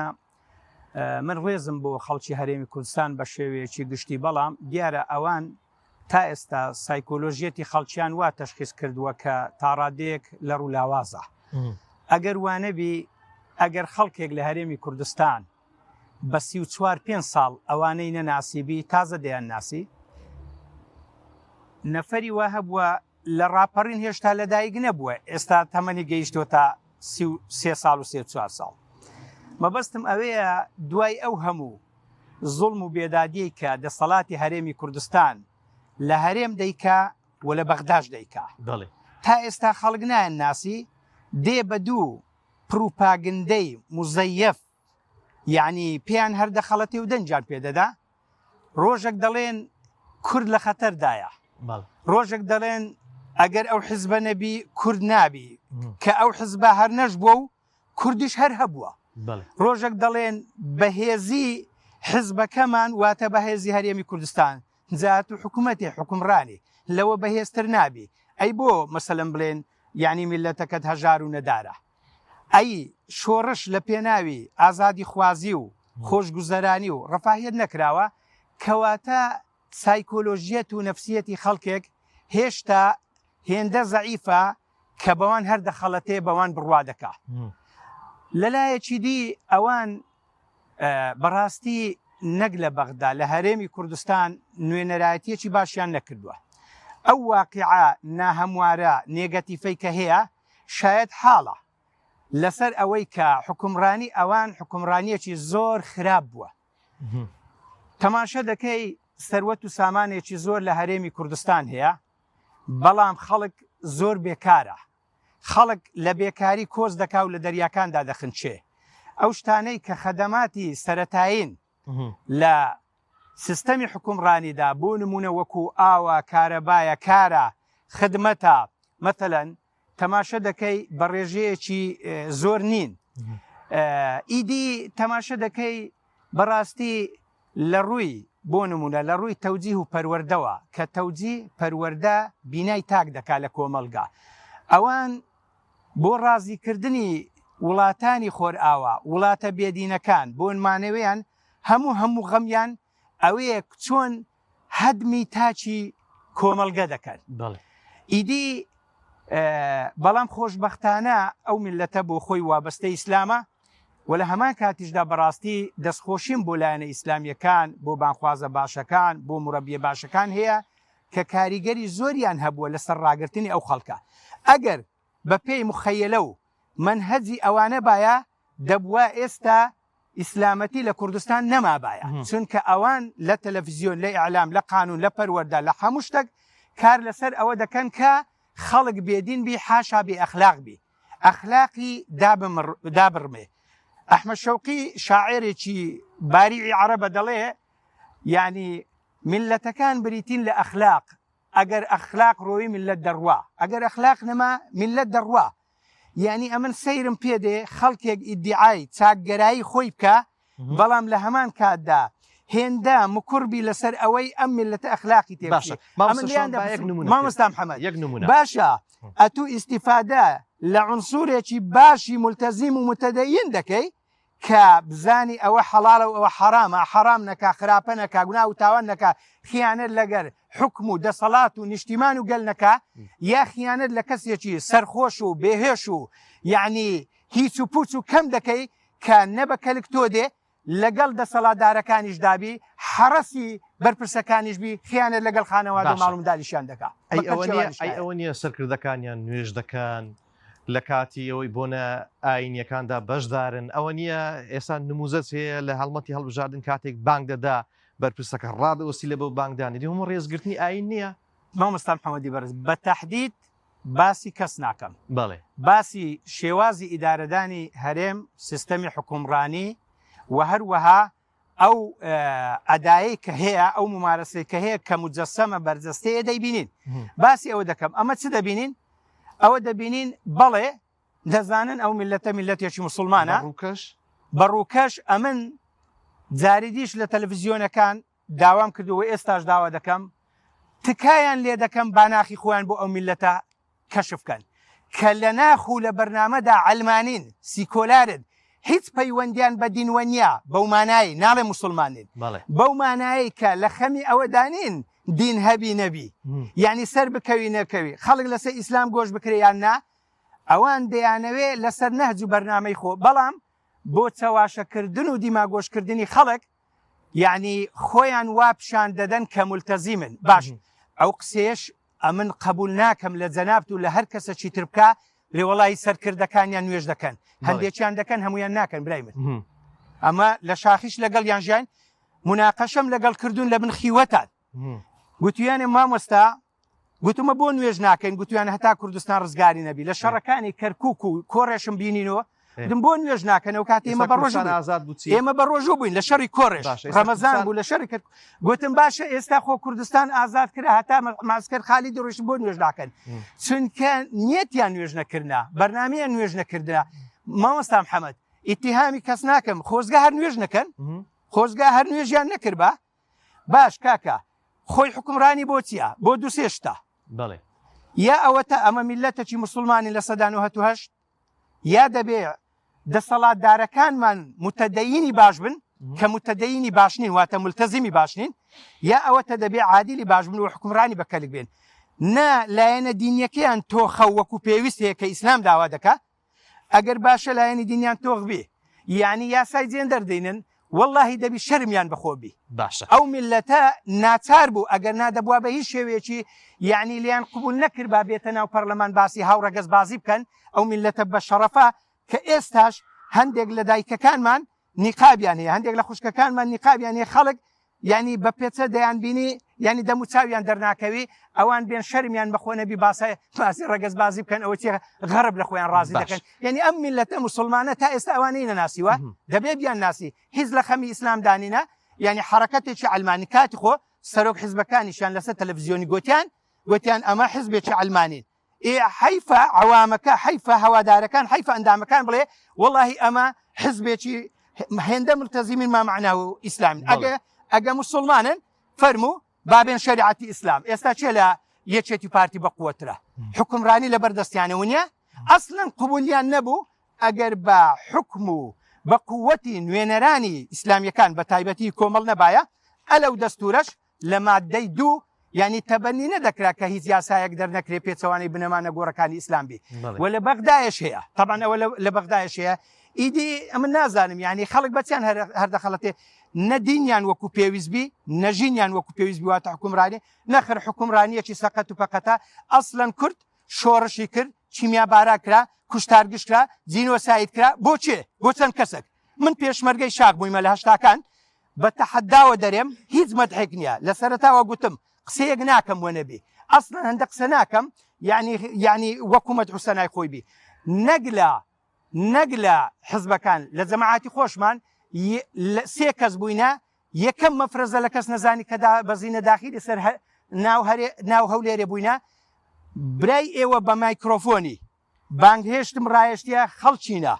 من ڕێزم بۆ خەڵکی هەرێمی کوردستان بە شێوەیەکی گشتی بەڵام دیارە ئەوان تا ئێستا سایکۆلۆژیەتی خەڵکیان وا تەشخیص کردووە کە تاڕادەیەک لە ڕوولاوازە ئەگەر وانەبی ئەگەر خەڵکێک لە هەرێمی کوردستان بە 34-5 ساڵ ئەوانەی نەناسیبی تازە دەیان ناسی نەفەری وا هەبووە لە ڕاپەڕین هێشتا لەدایک نەبووە ئێستا تەمەنی گەیشتۆ تا 3 ساڵ و 3-4 ساڵ مەبەستم ئەوەیە دوای ئەو هەموو زوڵم و بێدادی کە دەسەڵاتی هەرێمی کوردستان لە هەرێم دەیکا و لە بەغداش دەیکا تا ئێستا خەڵک نایەن ناسی دێ بە دوو پروپاگندەی مزەیەف یعنی پێیان هەردە خەڵەتی و دەنجان پێدەدا ڕۆژێک دەڵێن کورد لە خەتەردایە ڕۆژێک دەڵێن ئەگەر ئەو حیزبە نەبی کورد نابی کە ئەو حیزبە هەر نەش بووە و کوردیش هەر هەبووە ڕۆژێک دەڵێن بەهێزی حیزبەکەمان واتە بەهێزی هەرێمی کوردستان جات و حکوومەتی حکومڕانی لەوە بەهێزتر نابی ئەی بۆ مەسەلەن بڵێن یعنی میلەتەکەت هەژار و نەدارە ئەی شۆڕش لە پێناوی ئازادی خوازی و خۆشگوزەرانی و ڕەفاهێت نەکراوە کەواتە سایکۆلۆژیەت و نەفسیەتی خەڵکێک هێشتا هێندە زەعیفە کە بەوان هەردە خەڵەتێ بەوان بڕوا دەکا لەلایەکی دی ئەوان بەڕاستی نەک لە بەغدا لە هەرێمی کوردستان نوێنەرایەتیەکی باشیان نەکردووە ئەو واقعە ناهەموارە نێگەتیفەی کە هەیە شاید حاڵە لەسەر ئەوەی کە حکومڕانی ئەوان حکومڕانیەکی زۆر خراپ بووە تەماشە دەکەی سەروەت و سامانێکی زۆر لە هەرێمی کوردستان هەیە بەڵام خەڵک زۆر بێکارە خەڵک لە بێکاری کۆز دەکا و لە دەریاکاندا دەخنچێ ئەو شتانەی کە خەدەماتی سەرەتایین لە سیستەمی حکومڕانیدا بۆ نمونە وەکو ئاوە کارەبایە کارە خدمەتە مەتەلەن تەماشە دەکەی بە ڕێژەیەکی زۆر نین ئیدی تەماشە دەکەی بەڕاستی لە ڕووی بۆ نمونە لە ڕووی تەوجیه و پەروەردەوە کە تەوجی پەروەردە بینای تاک دەکا لە کۆمەلگا ئەوان بۆ ڕازیکردنی وڵاتانی خۆر ئاوە وڵاتە بێدینەکان بۆ نمانەوەیان هەموو غەمیان ئەوەیە چۆن هەدمی تاچی کۆمەلگە دەکەن ئیدی بەڵام خۆشبەختانە ئەو میلەتە بۆ خۆی وابەستە ئیسلامە و لە هەمان کاتیشدا بەڕاستی دەستخۆشیم بۆ لایەنە ئیسلامیەکان بۆ بانخوازە باشەکان بۆ مرەبیە باشەکان هەیە کە کاریگەری زۆریان هەبووە لەسەر ڕاگررتنی ئەو خەڵکە ئەگەر بە پێی مخەیلە و منهەجی ئەوانە باە دەبووە ئێستا ئیسلامەتی لە کوردستان نەمابایە چونکە ئەوان لە تەلەڤیزیۆن لە ئیعلام لە قانون لە پەروەردا لە هەموو شتێک کار لەسەر ئەوە دەکەن کە خەڵک بێدین بی حاشا بێ ئەخلاق بی ئەخلاقی دابڕمێ ئەحمەد شەوقی شاعێرێکی باریعی عەرەبە دەڵێ یعنی میلەتەکان بریتین لە ئەخلاق ئەگەر ئەخلاق ڕۆی میلەت دەڕوا ئەگەر ئەخلاق نەما میلەت دەڕوا یعنی ئەمن سەیرم پێدێ خەڵکێک ئیدعای چاکگەرایی خۆی بکە بەڵام لە هەمان کاتدا هێندە مکوربی لەسەر ئەوەی ئەم میلەتە ئەخلاقی تێ مامۆستا محەممەد باشە ئەتوو ئیسیفادە لە عنسورێکی باشی ملتەزیم و متەدەین دەکەی کە بزانی ئەوە حەڵاڵە و ئەوە حرامە حرام نەکا خراپە نەکا گونا و تاوان نەکا خیانەت لەگەر حکم و دەسەڵات و نیشتیمان و گەل نەکا یا خیانەت لە کەسێکی سەرخۆش و بێهێش و یعنی هیچ و پوچ و کەم دەکەی کە نەبە کەلک تۆ دێ لەگەڵ دەسەڵاتدارەکانیش دابی حرەسی بەرپرسەکانیش بی خیانەت لەگەڵ خانەوادە ماڵومداریشیان دەکات. ئەوە نییە سەرکردەکانیان نوێژ دەکەن لە کاتی ئەوەی بۆنە ئاینیەکاندا بەشدارن ئەوە نییە ئێستا نموزەت هەیە لە هەڵمەتی هەڵبژاردن کاتێک بانگ دەدا بەرپرسەکە ڕادەوەسی لە بەو بانگدانی دی هەموو ڕێزگرتنی ئاین نییە. مامۆستا محەممەدی بەرز بە تەحدید باسی کەس ناکەم بەڵێ باسی شێوازی ئیدارەدانی هەرێم سیستەمی حکومڕانی و هەروەها ئەو ئەدایی کە هەیە ئەو ممارەسەی کە هەیە کە مجەسەمە بەرجەستەیە دەیبینین باسی ئەوە دەکەم ئەمە چ دەبینین ئەوە دەبینین بەڵێ دەزانن ئەو میلەتە میلەتێکی مسلمانە بەڕووکەش ئەمن جاریدیش لە تەلەڤیزیۆنەکان داوام کردووە ئێستاش داوا دەکەم تکایان لێ دەکەم باناخی خۆیان بۆ ئەو میلەتە کەشفکەن کە لە ناخ و لە بەرنامەدا علمانین سیکۆلارن هیچ پەیوەندیان بە دینوەنیا بەو مانایی ناڵێ مسلمانین بەو مانایی کە لە خەمی ئەوەدانین دین هەبی نەبی یعنی سەر بکەوی نەکەوی خەڵک لەسەر ئیسلام گۆش بکریان نا ئەوان دەیانەوێ لەسەر نەهج و بەرنامەی خۆ بەڵام بۆ چاواشەکردن و دیماگۆشکردنی خەڵک یعنی خۆیان وا پیشان دەدەن کە مولتەزیمن باش ئەو قسێش ئەمن قبول ناکەم لە جەنابەت و لە هەر کەسەکی تر بکە لێ وەڵی سەرکردەکانیان نوێژ دەکەن هەندێکیان دەکەن هەمویان ناکەن برای من ئەمە لە شاخیش لەگەڵ یان ژیان مناقەشەم لەگەڵ کردوون لە بن خیوەتان گوتیانێ مامۆستا گوتمە بۆ نوێژ ناکەین گوتیان هەتا کوردستان ڕزگاری نەبی لە شەڕەکانی کەرکووک و کۆڕێشم بینینەوە دم بۆ نوێژ ناکەنەوە کات ئێمە بە ڕۆژ ئێمە بە ڕۆژوو بووین لە شەڕی کۆڕێش ڕەمەزان بوو لە شەڕی کرد گوتم باشە ئێستا خۆ کوردستان ئازاد کرا هەتا ماسکەر خالی دڕۆژ بۆ نوێژ ناکەن چونکە نیەتیان نوێژ نەکردنا بەرنامەیان نوێژ نەکردنا مامۆستا محەممەد ئیتیهامی کەس ناکەم خۆزگا هەر نوێژ نەکەن خۆزگا هەر نوێژیان نەکرد بە باش کاکە خۆی حکومڕانی بۆ چییە بۆ دو سێشتا بڵێ یا ئەوەتە ئەمە میلەتێکی مسلمانی لە سەدان و هەشت یا دەبێ دەسەڵاتدارەکانمان متەدەینی باش بن کە متەدەینی باشنین واتە ملتەزیمی باشنین یا ئەوەتە دەبێ عادیلی باش بن و حکومڕانی بەکەلک بێن نا لایەنە دینیەکەیان تۆخە وەکو پێویستەیە کە ئیسلام داوا دەکات ئەگەر باشە لایەنی دینیان تۆخ بێ یعنی یاسای جێن دەردەینن واللهی دەبی شەرمیان بەخۆبی باشە ئەو میلەتە ناچار بوو ئەگەر نادەبووە بە هیچ شێوەیەکی یعنی لیان قبول نەکرد با بێتە ناو پەرلەمان باسی هاوڕەگەز بازی بکەن ئەو میلەتە بە شەرەفە کە ئێستاش هەندێک لە دایکەکانمان نیقابیان هەیە هەندێک لە خوشکەکانمان نیقابیان هەیە خەڵک ینی بە پێچە دەیان بینی ینی دەموچاویان دەرناکەوی ئەوان بێن شەرمیان بەخۆنەبی باسی ڕەگەز بازی بکەن ئەوە چێ غەرب لە خۆیان ڕازی دەکەن یعنی ئەم میلەتە مسلمانە تا ئێستا ئەوانەی نەناسیوە دەبێ بیان ناسی هیچ لە خەمی ئیسلام دانینە ینی حرەکەتێکی علمانی کاتی خۆ سەرۆک حیزبەکانیشیان لەسەر تەلەڤیزیۆنی گوتیان ئەمە حیزبێکی علمانین حیفە عوامەکە حیفە هەوادارەکان حیفە ئەندامەکان بڵێ واللهی ئەمە حزبێکی هێندە ملتەزیمین ما معناه و ئیسلام ئەگە مسلمانن فەرموو بابێن شریعەتی ئیسلام ئێستا چێ لە یەکێتی پارتی بەقووەترە حکومڕانی لە بەردەستیانەوە نیە ئەسڵەن قبولیان نەبوو ئەگەر بە حکم و بە قووەتی نوێنەرانی ئیسلامیەکان بە تایبەتی کۆمەڵ نەبایە ئەلەو دەستورەش لە مادەی دوو ینی تەبەنی نەدەکرا کە هیچ یاسایەک دەرنەکرێ پێچەوانی بنەمانە گۆڕەکانی ئیسلامبی و لە بەغدایش هەیە طبعا ئەوە لە بەغدایش هەیە ئیدی ئەمە نازانم ینی خەڵک بەچیان هەردەخەڵەتێ نەدینیان وەکو پێویستبی نەژینیان وەکو پێویستبی واتە حکومڕانی نەخر حکومڕانیەکی سەقەت و پەقەتە ئەسڵەن کورد شۆڕشی کرد چیمیا بارا کرا کوشتارگشت کرا جینۆساید کرا بۆچێ بۆ چەند کەسێک من پێشمەرگەی شاق بوویمە لە هەشتاکان بە تەحەداوە دەرێم هیچ مەدحێک نییە لە سەرەتاوە گوتم قسەیەک ناکەم وە نەبی ئەسڵەن هەندە قسە ناکەم یعنی وەکو مەدح و سەنای خۆی بی نەک لە حزبەکان لە جەماعەتی خۆشمان سێ کەس بووینە یەکەم مەفرەزە لە کەس نەزانی کە بەزینە داخلی سەر ناو هەولێرێ بووینە برای ئێوە بە مایکرۆفۆنی بانگهێشتم ڕایشتە خەڵچینە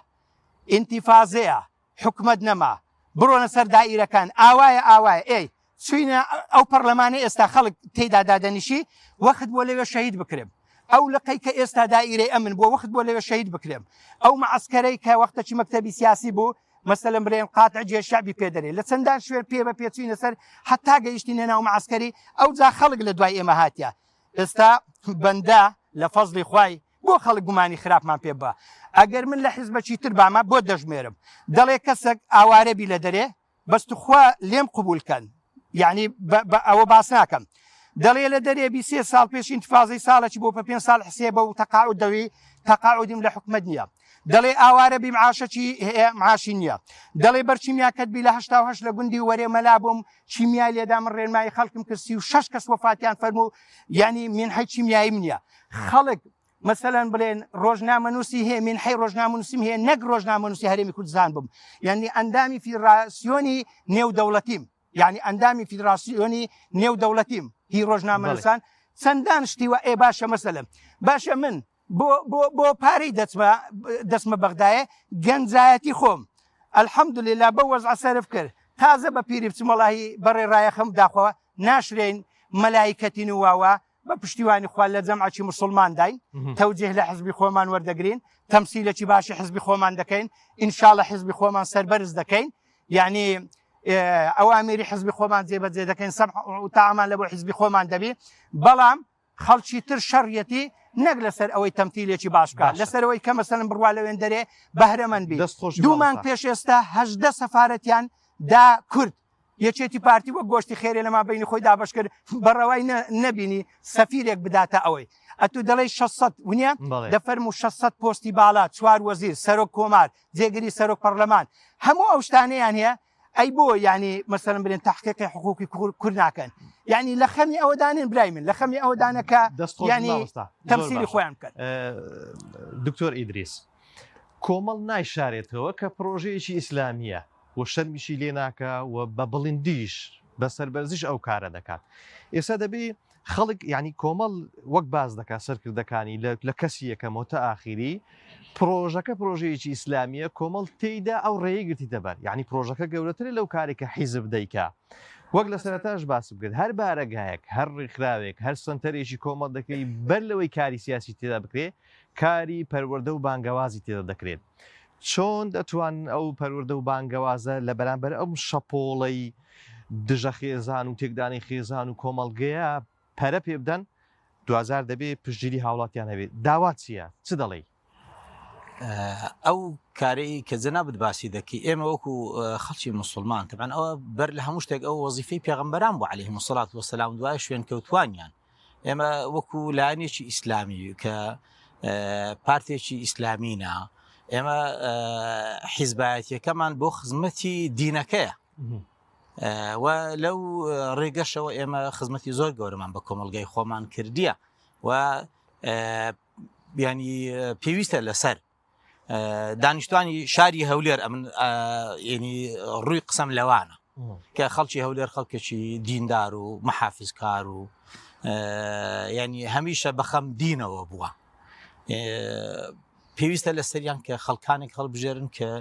ئینتیفازەیە حکومەت نەما بڕۆنە سەر دائیرەکان ئاوایە ئەی چوینە ئەو پەرلەمانی ئێستا خەڵک تێدا دادەنیشی وەخت بۆ لەوێ شەهید بکرێم ئەو لەقەی کە ئێستا دائیرەی ئەمن بۆ وەخت بۆ لەوێ شەهید بکرێم ئەو معسکەرەی کە وەختەی مەکتەبی سیاسی بوو مەسەلەن برێن قاتع جێ شعبی پێدەرێ لە چەندان شوێر پێ بە پێچوینە سەر حتا گەیشتینە ناو معسکەری ئەو جا خەڵک لە دوای ئێمە هاتیە ئێستا بەندا لە فەزلی خوای بۆ خەڵک گومانی خراپمان پێ بە ئەگەر من لە حیزبەکی تر بامە بۆ دەژمێرم دەڵێ کەسێک ئاوارەبی لە دەرێ بەستخوا لێم قبولکەن یعنی ئەوە باس ناکەم دەڵێ لە دەرێبی 3 ساڵ پێش ئینتفاضەی ساڵێکی بۆ 5 ساڵ حسێبە و تەقاعود دەوی تەقاعودیم لە حکومەت نییە دەڵێ ئاوارە بی معاشەکی هەیە معاشی نییە دەڵێ بەرچیمیاکەت بی لە 1970 لە گوندی وەرێ مەلا بووم چیمیای لێدا من ڕێنمایی خەڵکم کرد 36 کەس وفاتیان فەرموو ینی منحەی چیمیاییم نییە خەڵک مثلەن بڵێن ڕۆژنامەنووسی هەیە منحەی ڕۆژنامەنووسیم هەیە نەک ڕۆژنامەنووسی هەرێمی کوردستان بووم یعنی ئەندامی فیدراسیۆنی نێودەوڵەتیم یعنی ئەندامی فیدراسیۆنی نێودەوڵەتیم هی ڕۆژنامەنووسان چەندان شتیوە ئێ باشە مەسەلم باشە من بۆ پارەی دەچمە بەغدایە گەنجایەتی خۆم ئەلحەمدولێلا بە وەزع سەرف کرد تازە بە پیری بچمەڵی بەڕێ ڕایەخەم داخەوە ناشرێن مەلایکەتی نواوە بە پشتیوانی خوا لە جەمعی مسلمان داین تەوجێه لە حزبی خۆمان وەردەگرین تەمسیلێکی باشی حزبی خۆمان دەکەین ئینشاڵە حزبی خۆمان سەربەرز دەکەین یعنی ئەوامیری حزبی خۆمان جێبەجێ دەکەین سەم و تامان لە بۆ حزبی خۆمان دەبێ بەڵام خەڵکی تر شەڕیەتی نەک لەسەر ئەوەی تەمتیلێکی باشکات لەسەرەوەی کە مەسەلەن بڕوا لەوێن دەرێ بەهرەمەند بی دوومان پێش ئێستا 18 سەفارەتیان دا کورد یەکێتی پارتی وە گۆشتی خێرێ لەما بینی خۆی دابش کرد بەڕەوای نەبینی سەفیرێک بداتە ئەوەی ئەتو دەڵێ 600 ونیە دەفەرمو 600 پۆستی باڵا 4 وەزیر سەرۆک کۆمار جێگیری سەرۆک پەرلەمان هەموو ئەو شتانەیان هەیە ئەی بۆ ینی مەسەلەن برێن تحقیقی حقوقی کورد ناکەن یعنی لە خەمی ئەوەدانین برای من لە خەمی ئەوەدانەکە ینی تەمسیلی خۆیان بکەن دکتۆر ئیدریس کۆمەڵ نایشارێتەوە کە پرۆژەیەکی ئیسلامیە و شەرمیشی لێ ناکە و بە بڵندیش بە سەربەرزیش ئەو کارە دەکات ئێستا دەبێ خەڵک ینی کۆمەڵ وەک باز دەکات سەرکردەکانی لە کەسی یەکەمەوە ئاخری پرۆژەکە پرۆژەیەکی ئیسلامیە کۆمەڵ تێیدا ئەو ڕێیگرتی دەبەر یعنی پرۆژەکە گەورەترە لەو کارێکە حیزب دەیکا وەک لە سەرەتاش باس بکرد هەر بارەگایەک هەر ڕێکخراوێک هەر سنتەرێکی کۆمەڵ دەکەی بەر لەوەی کاری سیاسی تێدا بکرێ کاری پەروەردە و بانگەوازی تێدا دەکرێت چۆن دەتوان ئەو پەروەردە و بانگەوازە لە بەرامبەر ئەم شەپۆڵەی دژە خێزان و تێکدانی خێزان و کۆمەڵگەیە پەرە پێ بدەن دوزار دەبێ پشتگیری هاوڵاتیان هەبێت داوا چییە چ دەڵێ ئەو کارەی کە جەنابەت باسی دەکەی ئێمە وەکو خەڵکی مسلمان تەبەن ئەوە بەر لە هەموو شتێک ئەو وەزیفەی پێغەمبەران بوو عەلەیهیمو سەڵات وەسەلام دوای شوێن کەوتوانیان ئێمە وەکو لایەنێکی ئیسلامی کە پارتێکی ئیسلامینە ئێمە حیزبایەتیەکەمان بۆ خزمەتی دینەکەیە و لەو ڕێگەشەوە ئێمە خزمەتی زۆر گەورەمان بە کۆمەڵگەی خۆمان کردیە و ینی پێویستە لەسەر دانیشتوانی شاری هەولێر ئەمن ینی ڕووی قسەم لەوانە کە خەڵکی هەولێر خەڵکێکی دیندار و مەحافزکار و ینی هەمیشە بەخەم دینەوە بووە پێویستە لە سەریان کە خەڵکانێک هەڵبژێرن کە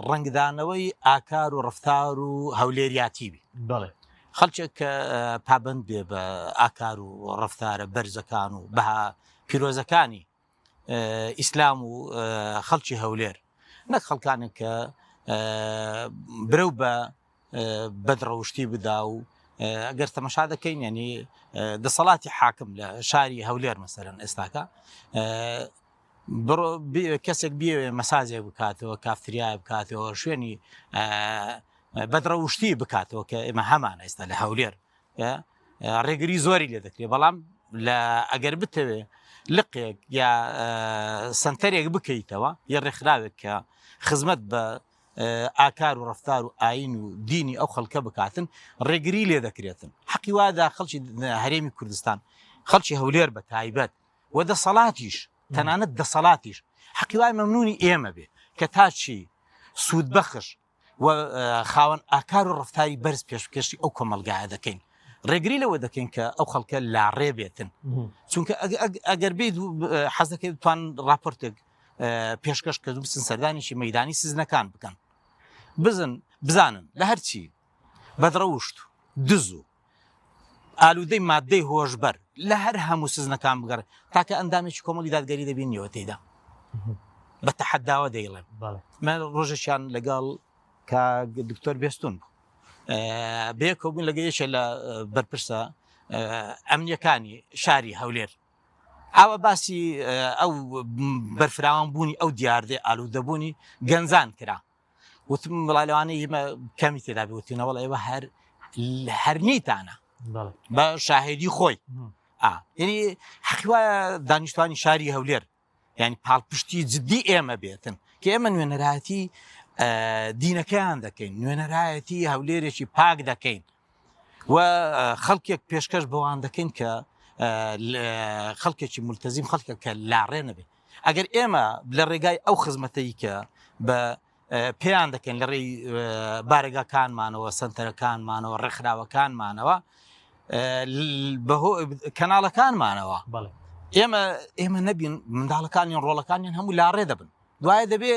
ڕنگدانەوەی ئاکار و ڕفتار و هەولێریاتی بی بەڵێ خەڵکێک کە پابند بێ بە ئاکار و ڕفتارە بەرزەکان و بەها پیرۆزەکانی ئیسلام و خەڵکی هەولێر نەک خەڵکانێک کە برەو بە بەدڕەوشتی بدا و ئەگەر تەمەشا دەکەین ینی دەسەڵاتی حاکم لە شاری هەولێر مەسەرەن ئێستاکە کەسێک بێ مەسازێک بکاتەوە کافتریای بکاتەوە شوێنی بەدڕەوشتی بکاتەوە کە ئێمە هەمان ئێستا لە هەولێر ڕێگری زۆری لێ دەکرێت بەڵام لە ئەگەر بتەوێ لقێک یا سنتەرێک بکەیتەوە یە ڕێکخراوێک کە خزمەت بە ئاکار و ڕفتار و ئاین و دینی ئەو خەڵکە بکاتن ڕێگری لێ دەکرێتن حەقی وادا خەڵکی هەرێمی کوردستان خەڵکی هەولێر بە تایبەت و دەسەڵاتیش تەنانەت دەسەڵاتیش حەقی وای مەمنونی ئێمە بێ کە تا چی سوود بەخش و خاوەن ئاکار و ڕفتاری بەرز پێشکەشی ئەو کۆمەلگایە دەکەین ڕێگری لەوە دەکەین کە ئەو خەڵکە لاڕێ بێتن چونکە ئەگەر بێت حەز دەکەیت بتوان راپۆرتێک پێشکەش کە بچن سەردانیشی مەیدانی سزنەکان بکەن بزانن لە هەرچی بەدڕەوشت و دز و ئالوودەی مادەی هۆشبەر لە هەر هەموو سزنەکان بگەڕێت تاکە ئەندامێکی کۆمەڵی دادگەری دەبینیەوە تێدا بە تەحەداوە دەیڵێم من ڕۆژێکیان لەگەڵ کە دکتۆر بێستون بوو بەیەکەوە بوون لەگە یەکێ لە بەرپرسە ئەمنیەکانی شاری هەولێر ئاوە باسی ئەو بەرفراوان بوونی ئەو دیاردێ ئالوودەبوونی گەنجان کرا وتم وڵای لەوانەیە ئێمە کەمی تێدا بوتینەوەڵ ئێوە هەرنیتانە بە شاهێدی خۆی یعنی حەقیوایە دانیشتوانی شاری هەولێر ینی پاڵپشتی جددی ئێمە بێتن کە ئێمە نوێنەرایەتی دینەکەیان دەکەین نوێنەرایەتی هەولێرێکی پاک دەکەین و خەڵکێک پێشکەش بەوان دەکەین کە خەڵکێکی مولتەزیم خەڵکە کە لاڕێ نەبێ ئەگەر ئێمە لە ڕێگای ئەو خزمەتەی کە بە پێیان دەکەین لە ڕێی بارێگاکانمانەوە سنتەرەکانمانەوە ڕێکخراوەکانمانەوە کەناڵەکانمانەوە ئێمە نەبین منداڵەکانیان ڕۆڵەکانیان هەموو لاڕێ دەبن دوایە دەبێ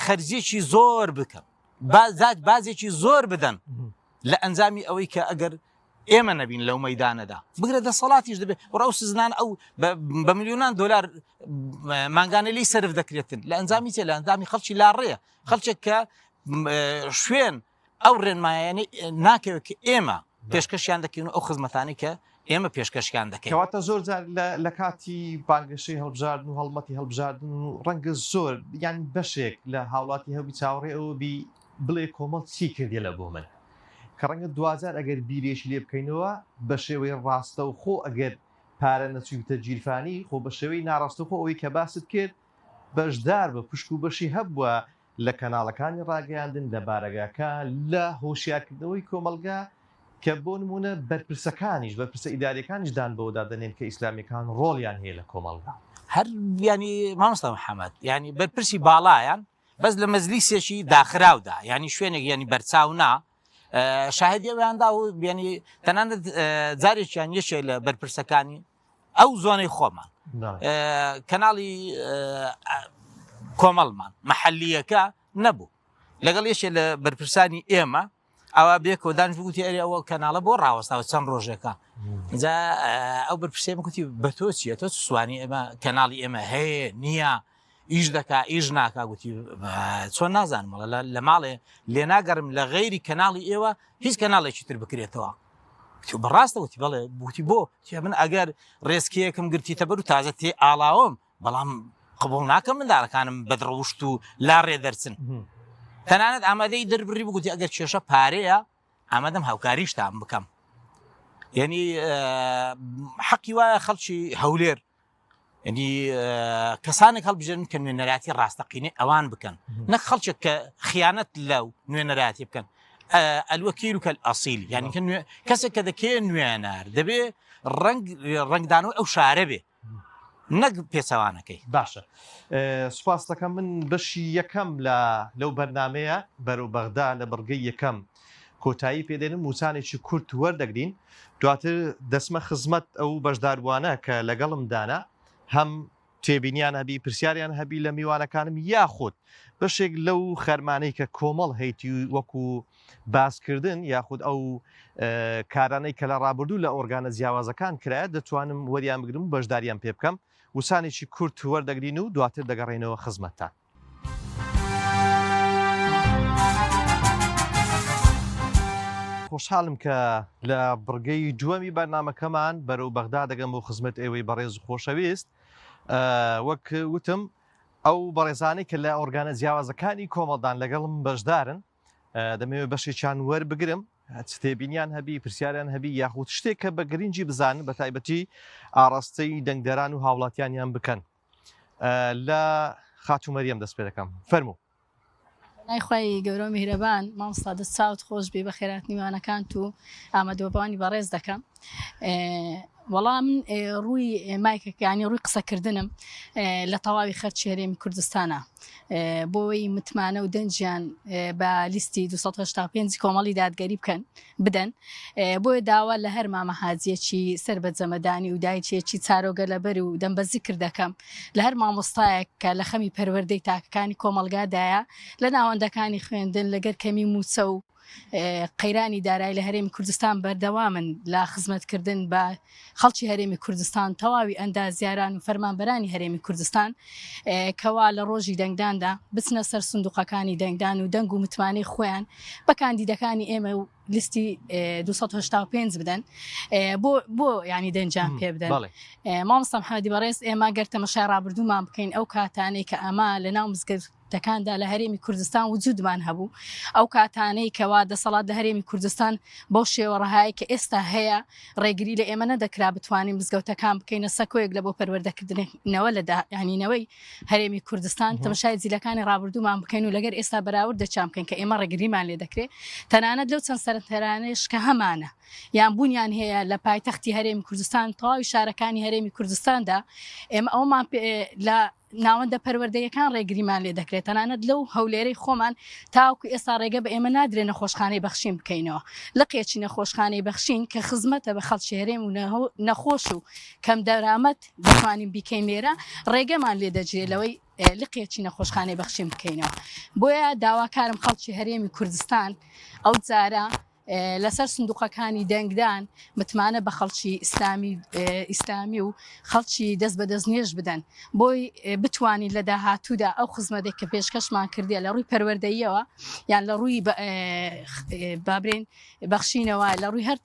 خەرجێکی زۆر بکەن بازێکی زۆر بدەن لە ئەنجامی ئەوەی کە ئەگەر ئێمە نەبین لەو مەدانەدا بگرە دەسەڵاتیش دەبێت وڕاو سزنان ئەو بە میلیۆنان دلار ماگانە لی سرف دەکرێتن لە ئەنجامی تێ لە ئەندامی خەڵکی لاڕێە خەڵچێک کە شوێن ئەو ڕێنمایانەی ناکەوێت کە ئێمە پێشکەشیان دەکەین و ئەو خزمەتانی کە ئێمە پێشکەشیان دەکەین کەواتە زۆر لە کاتی بانگەشەی هەڵبژاردن و هەڵمەتی هەڵبژاردن و ڕەنگە زۆر یان بەشێک لە هاوڵاتی هەوی چاوەڕێ ئەوە بڵێ کۆمەڵ چی کردێ لە بۆ من کە ڕەنگە دوازار ئەگەر بیرێکی لێ بکەینەوە بە شێوەی ڕاستە و خۆ ئەگەر پارە نەچوویتە گیرفانی خۆ بە شێوەی ناڕاستە خۆ ئەوەی کە باست کرد بەشدار بە پشک و بەشی هەبووە لە کەناڵەکانی ڕاگەیاندن لە بارەگاکان لە هۆشیارکردنەوەی کۆمەلگا کە بۆ نمونە بەرپرسەکانیش بەرپرسە ئیداریەکانیش دان بەوەدا دەنێن کە ئیسلامیەکان ڕۆڵیان هەیە لە کۆمەلگا هەر ینی مامۆستا محەممەد ینی بەرپرسی باڵایان بەس لە مەزلیسێکی داخراودا ینی شوێنێک ینی بەرچاونا شاهدیەوەیاندا و ینی تەنانەت جارێکیان یەشێ لە بەرپرسەکانی ئەو زۆنەی خۆمان کەناڵی کۆمەڵمان مەحەلیەکە نەبوو لەگەڵ یەشێ لە بەرپرسانی ئێمە ئەوە بێکەوە دانیش بگوتی ئەرێ ئەوە کەناڵە بۆ ڕاوەستاوە چەند ڕۆژێکە جا ئەو بەرپرسێمە گوتی بە تۆ چیە تۆ سوانی ئێمە کەناڵی ئێمە هەیە نییە ئیش دەکا ئیش ناکا گوتی چۆن نازانمەڵە لە ماڵێ لێ ناگەرم لە غەیری کەناڵی ئێوە هیچ کەناڵێکی تر بکرێتەوە بەڕاستە وتی بەڵێ بوتی بۆ من ئەگەر ڕێزکیەکەم گرتیتە بەر و تازە تێ ئاڵاوم بەڵام قبول ناکەم منداڵەکانم بەدڕەوشت و لا ڕێ دەرچن تەنانەت ئامادەی دەربڕی بگوتی ئەگەر کێشە پارەیە ئامادەم هاوکاریشتان بکەم یعنی حەقی وایە خەڵکی هەولێر ینی کەسانێک هەڵبژێن کە نوێنەراتی ڕاستەقینەی ئەوان بکەن نەک خەڵچێک کە خیانەت لەو نوێنەراتی بکەن ئەلوەکیر و کە ئەسیل ینی کەسێک کە دەکەێ نوێنەر دەبێ ڕنگدانەوەی ئەو شارە بێ نەک پێچەوانەکەی باشە سوپاس دەکەم من بەشی یەکەم لەو بەرنمەیە بەرەو بەغدا لە بڕگەی یەکەم کۆتایی پێدێنم موسانێکی کورت وەردەگرین دواتر دەسمە خزمەت ئەو بەشداروانە کە لەگەڵمدانا هەم تێبینیان هەبی پرسیاریان هەبی لە میوانەکانم یاخود بەشێک لەو خەرمانەی کە کۆمەڵ هەیتی وەکو باسکردن یاخود ئەو کارانەی کە لە ڕابردوو لە ئۆرگانە جیاوازەکان کرایە دەتوانم وەریان بگرم و بەشداریان پێ بکەم وسانێکی کورت وەردەگرین و دواتر دەگەڕێنەوە خزمەتتان. خۆشحاڵم کە لە بڕگەی دووەمی بەرنامەکەمان بەرەو بەغدا دەگەم بۆ خزمەت ئێوەی بەڕێز خۆشەویست وەک وتم ئەو بەڕێزانەی کە لە ئۆرگانە جیاوازەکانی کۆمەڵدان لەگەڵم بەشدارن دەمەوێت بەشێکیان وەربگرم تێبینیان هەبی پرسیاریان هەبی یاخود شتێک کە بە گرنگی بزانن بە تایبەتی ئاڕاستەی دەنگدەران و هاوڵاتیانیان بکەن لە خاتومەریەم دەست پێ دەکەم فەرموو. نایخوای گەورە میهرەبان مامۆستا دەست چاوت خۆش بێ بە خێرات میوانەکان و ئامادەوەبانی بەڕێز دەکەم. وەڵام من ڕووی مایکەکانی ڕووی قسەکردنم لە تەواوی خەرچی هەرێمی کوردستانە بۆی متمانە و دەنجیان بە لیستی 285 کۆمەڵی دادگەری بدەن بۆیە داوا لە هەر مامەحاجیەکی سەر بە جەمەدانی و دایکێکی چارۆگە لەبەر و دەمبەزی کردەکەم لە هەر مامۆستایەک کە لە خەمی پەروەردەی تاکەکانی کۆمەلگادایە لە ناوەندەکانی خوێندن لەگەر کەمی موچە و قەیرانی دارایی لە هەرێمی کوردستان بەردەوامن لە خزمەتکردن بە خەڵکی هەرێمی کوردستان تەواوی ئەندازیاران و فەرمانبەرانی هەرێمی کوردستان کەوا لە ڕۆژی دەنگداندا بچنە سەر سندوقەکانی دەنگدان و دەنگ و متمانەی خۆیان بە کاندیدەکانی ئێمە و لیستی 285 بدەن بۆ ینی دەنجیان پێ بدەن. مامۆستا محەممەدی بەڕێز ئێمە گەر تەمەشای ڕابردوومان بکەین ئەو کاتانەی کە ئەما لە ناو مزگەوت مزگەوتەکاندا لە هەرێمی کوردستان وجودمان هەبوو ئەو کاتانەی کەوا دەسەڵات لە هەرێمی کوردستان بۆ شێوە ڕەهایی کە ئێستا هەیە ڕێگری لە ئێمە نەدەکرا بتوانین مزگەوتەکان بکەینە سەکۆیەک لە بۆ پەروەردەکردنەوە لە ینینەوەی هەرێمی کوردستان تەماشای جیلەکانی ڕابردوومان بکەین و لەگەر ئێستا بەراورد دەچام بکەین کە ئێمە ڕێگریمان لێ دەکرێت تەنانەت لەو چەند سەرەنتەرانەیەش کە هەمانە یان بوونیان هەیە لە پایتەختی هەرێمی کوردستان تەواوی شارەکانی هەرێمی کوردستاندا ئێمە ئەومان لە ناوەندە پەروەردەیەکان ڕێگریمان لێ دەکرێت تەنانەت لەو هەولێرەی خۆمان تاوکو ئێستا ڕێگە بە ئێمە نادرێت نەخۆشخانەی بەخشین بکەینەوە لەقێکی نەخۆشخانەی بەخشین کە خزمەتە بە خەڵکی هەرێم و نەخۆش و کەم دەرامەت دەتوانین بیکەین لێرە ڕێگەمان لێ دەجێت لەوەی لقێکی نەخۆشخانەی بەخشین بکەینەوە بۆیە داواکارم خەڵکی هەرێمی کوردستان ئەو جارە لەسەر سندوقەکانی دەنگدان متمانە بە خەڵکی ئیسلامی و خەڵکی دەست بە دەست نوێژ بدەن بۆی بتوانین لە داهاتوودا ئەو خزمەتێک کە پێشکەشمان کردیە لە ڕووی پەروەردەییەوە یان لە ڕووی بابرێن بەخشینەوە لە ڕووی هەر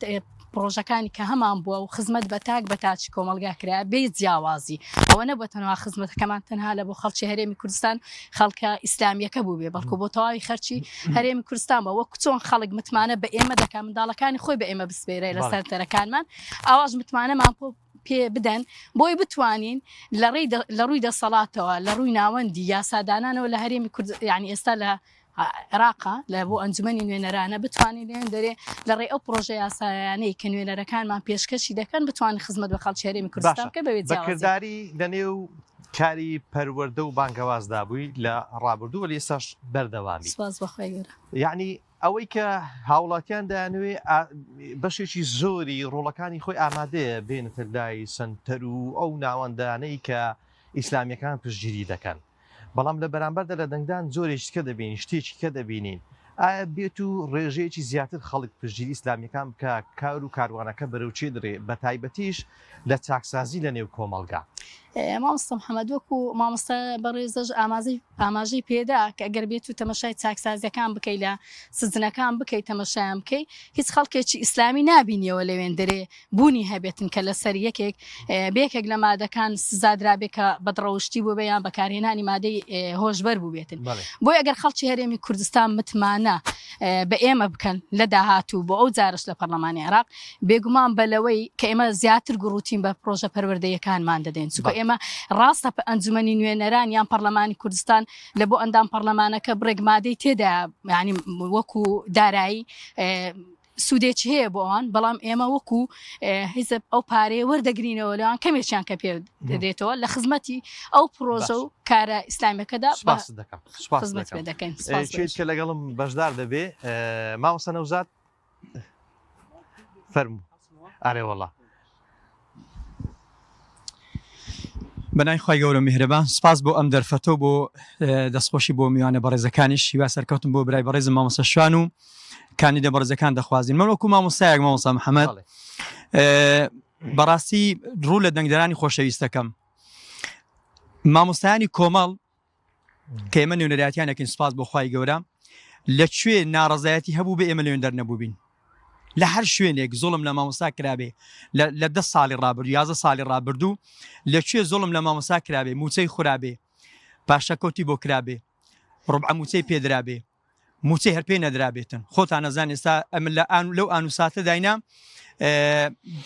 پرۆژەکانی کە هەمان بووە و خزمەت بە تاک بە تاچی کۆمەلگا کرا بێ جیاوازی ئەوە نەبووە تەنها خزمەتەکەمان تەنها لە بۆ خەڵکی هەرێمی کوردستان خەڵکە ئیسلامیەکە بوو بێ بەڵکو بۆ تەواوی خەرچی هەرێمی کوردستان بە وەکو چۆن خەڵک متمانە بە ئێمە دەکا منداڵەکانی خۆی بە ئێمە بسپێرە لە سەرتەرەکانمان ئاواش متمانەمان پێ بدەن بۆی بتوانین لە ڕووی دەسەڵاتەوە لە ڕووی ناوەندی یاسادانانەوە لە هەرێمی کورد یعنی ئێستا لە عێراقا لە بۆ ئەنجومەنی نوێنەرانە بتوانین لێن دەرێ لە ڕێ ئەو پرۆژە یاسایانەی کە نوێنەرەکانمان پێشکەشی دەکەن بتوانین خزمەت بە خەڵکی هەرێمی کوردستان بکە بەوێ بەکردداری لە نێو کاری پەروەردە و بانگەوازدا بووی لە ڕابردووە لە ئێستاش بەردەوامی سپاس بەخوای گەورە یعنی ئەوەی کە هاوڵاتیان دەیانوێ بەشێکی زۆری ڕۆڵەکانی خۆی ئامادەیە بێنێتە لای سنتەر و ئەو ناوەندانەی کە ئیسلامیەکان پشتگیری دەکەن بەڵام لە بەرامبەردا لە دەنگدان زۆرێکی کە دەبینین شتێکی کە دەبینین ئایا بێت و ڕێژەیەکی زیاتر خەڵک پشتگیری ئیسلامیەکان بکە کار و کاروانەکە بەرەوچێ درێ بە تایبەتیش لە چاکسازی لە نێو کۆمەلگا مامۆستا محەممەد وەکو مامۆستا بەڕێزەش ئاماژەی پێدا کە ئەگەر بێت و تەمەشای چاکسازیەکان بکەی لە سزنەکان بکەیت تەمەشایان بکەی هیچ خەڵکێکی ئیسلامی نبینیەوە لەوێن دەرێ بوونی هەبێتن کە لەسەر یەکێک بێکێک لە مادەکان سزادرابێت کە بەدڕەوشتی بوو بەیان بەکارهێنانی مادەی هۆشبەر بوو بێتن بۆی ئەگەر خەڵکی هەرێمی کوردستان متمانە بە ئێمە بکەن لە داهاتوو بۆ ئەو جارش لە پەرلەمانی عێراق بێگومان بەلەوەی کە ئێمە زیاتر گروتین بە پرۆژە پەروەردەیەکانمان دەدەین ئێمە ڕاستە ئەنجومەنی نوێنەران یان پەرلەمانی کوردستان لە بۆ ئەندام پەرلەمانەکە بڕێگمادەی تێدا ینی وەکو دارایی سوودێکی هەیە بۆ ئەوان بەڵام ئێمە وەکو حیزب ئەو پارەیە وەردەگرینەوە لەوان کەمێکیان کە پێ دێتەوە لە خزمەتی ئەو پرۆژە و کارە ئیسلامیەکەدا دەکەین کە لەگەڵم بەشدار دەبێ مامۆستا نەوزاد فەرموو ئارێ وەڵا بەنای خی گەورە میهرەبان سپاس بۆ ئەم دەرفەتۆ بۆ دەستخۆشی بۆ میوانە بەڕێزەکانیش هیوا سەرکەوتم بۆ برای بەڕێزم مامۆستا شوان و کاندیدە بەڕێزەکان دەخوازین من وەکو مامۆستایەک مامۆستا محەممەد بەڕاستی ڕوو لە دەنگدەرانی خۆشەویستەکەم مامۆستایانی کۆمەڵ کە ئێمە نوێنەرایەتیانەکەین سپاس بۆ خی گەورە لەکوێ ناڕەزایەتی هەبوو بە ئێمە لەوێن دەرنەبووبین لە هەر شوێنێک زۆڵم لە مامۆستا کرابێ لە 10 ساڵی ڕابردوو 11 ساڵی ڕابردوو لەکوێ زۆڵم لە مامۆستا کرابێ موچەی خورابێ پاشەکەوتی بۆ کرابێ ڕوبع موچەی پێدرابێ موچەی هەر پێ نەدرابێتن خۆتان نەزان ئێستا ئەمن لەو ئانوساتە داینا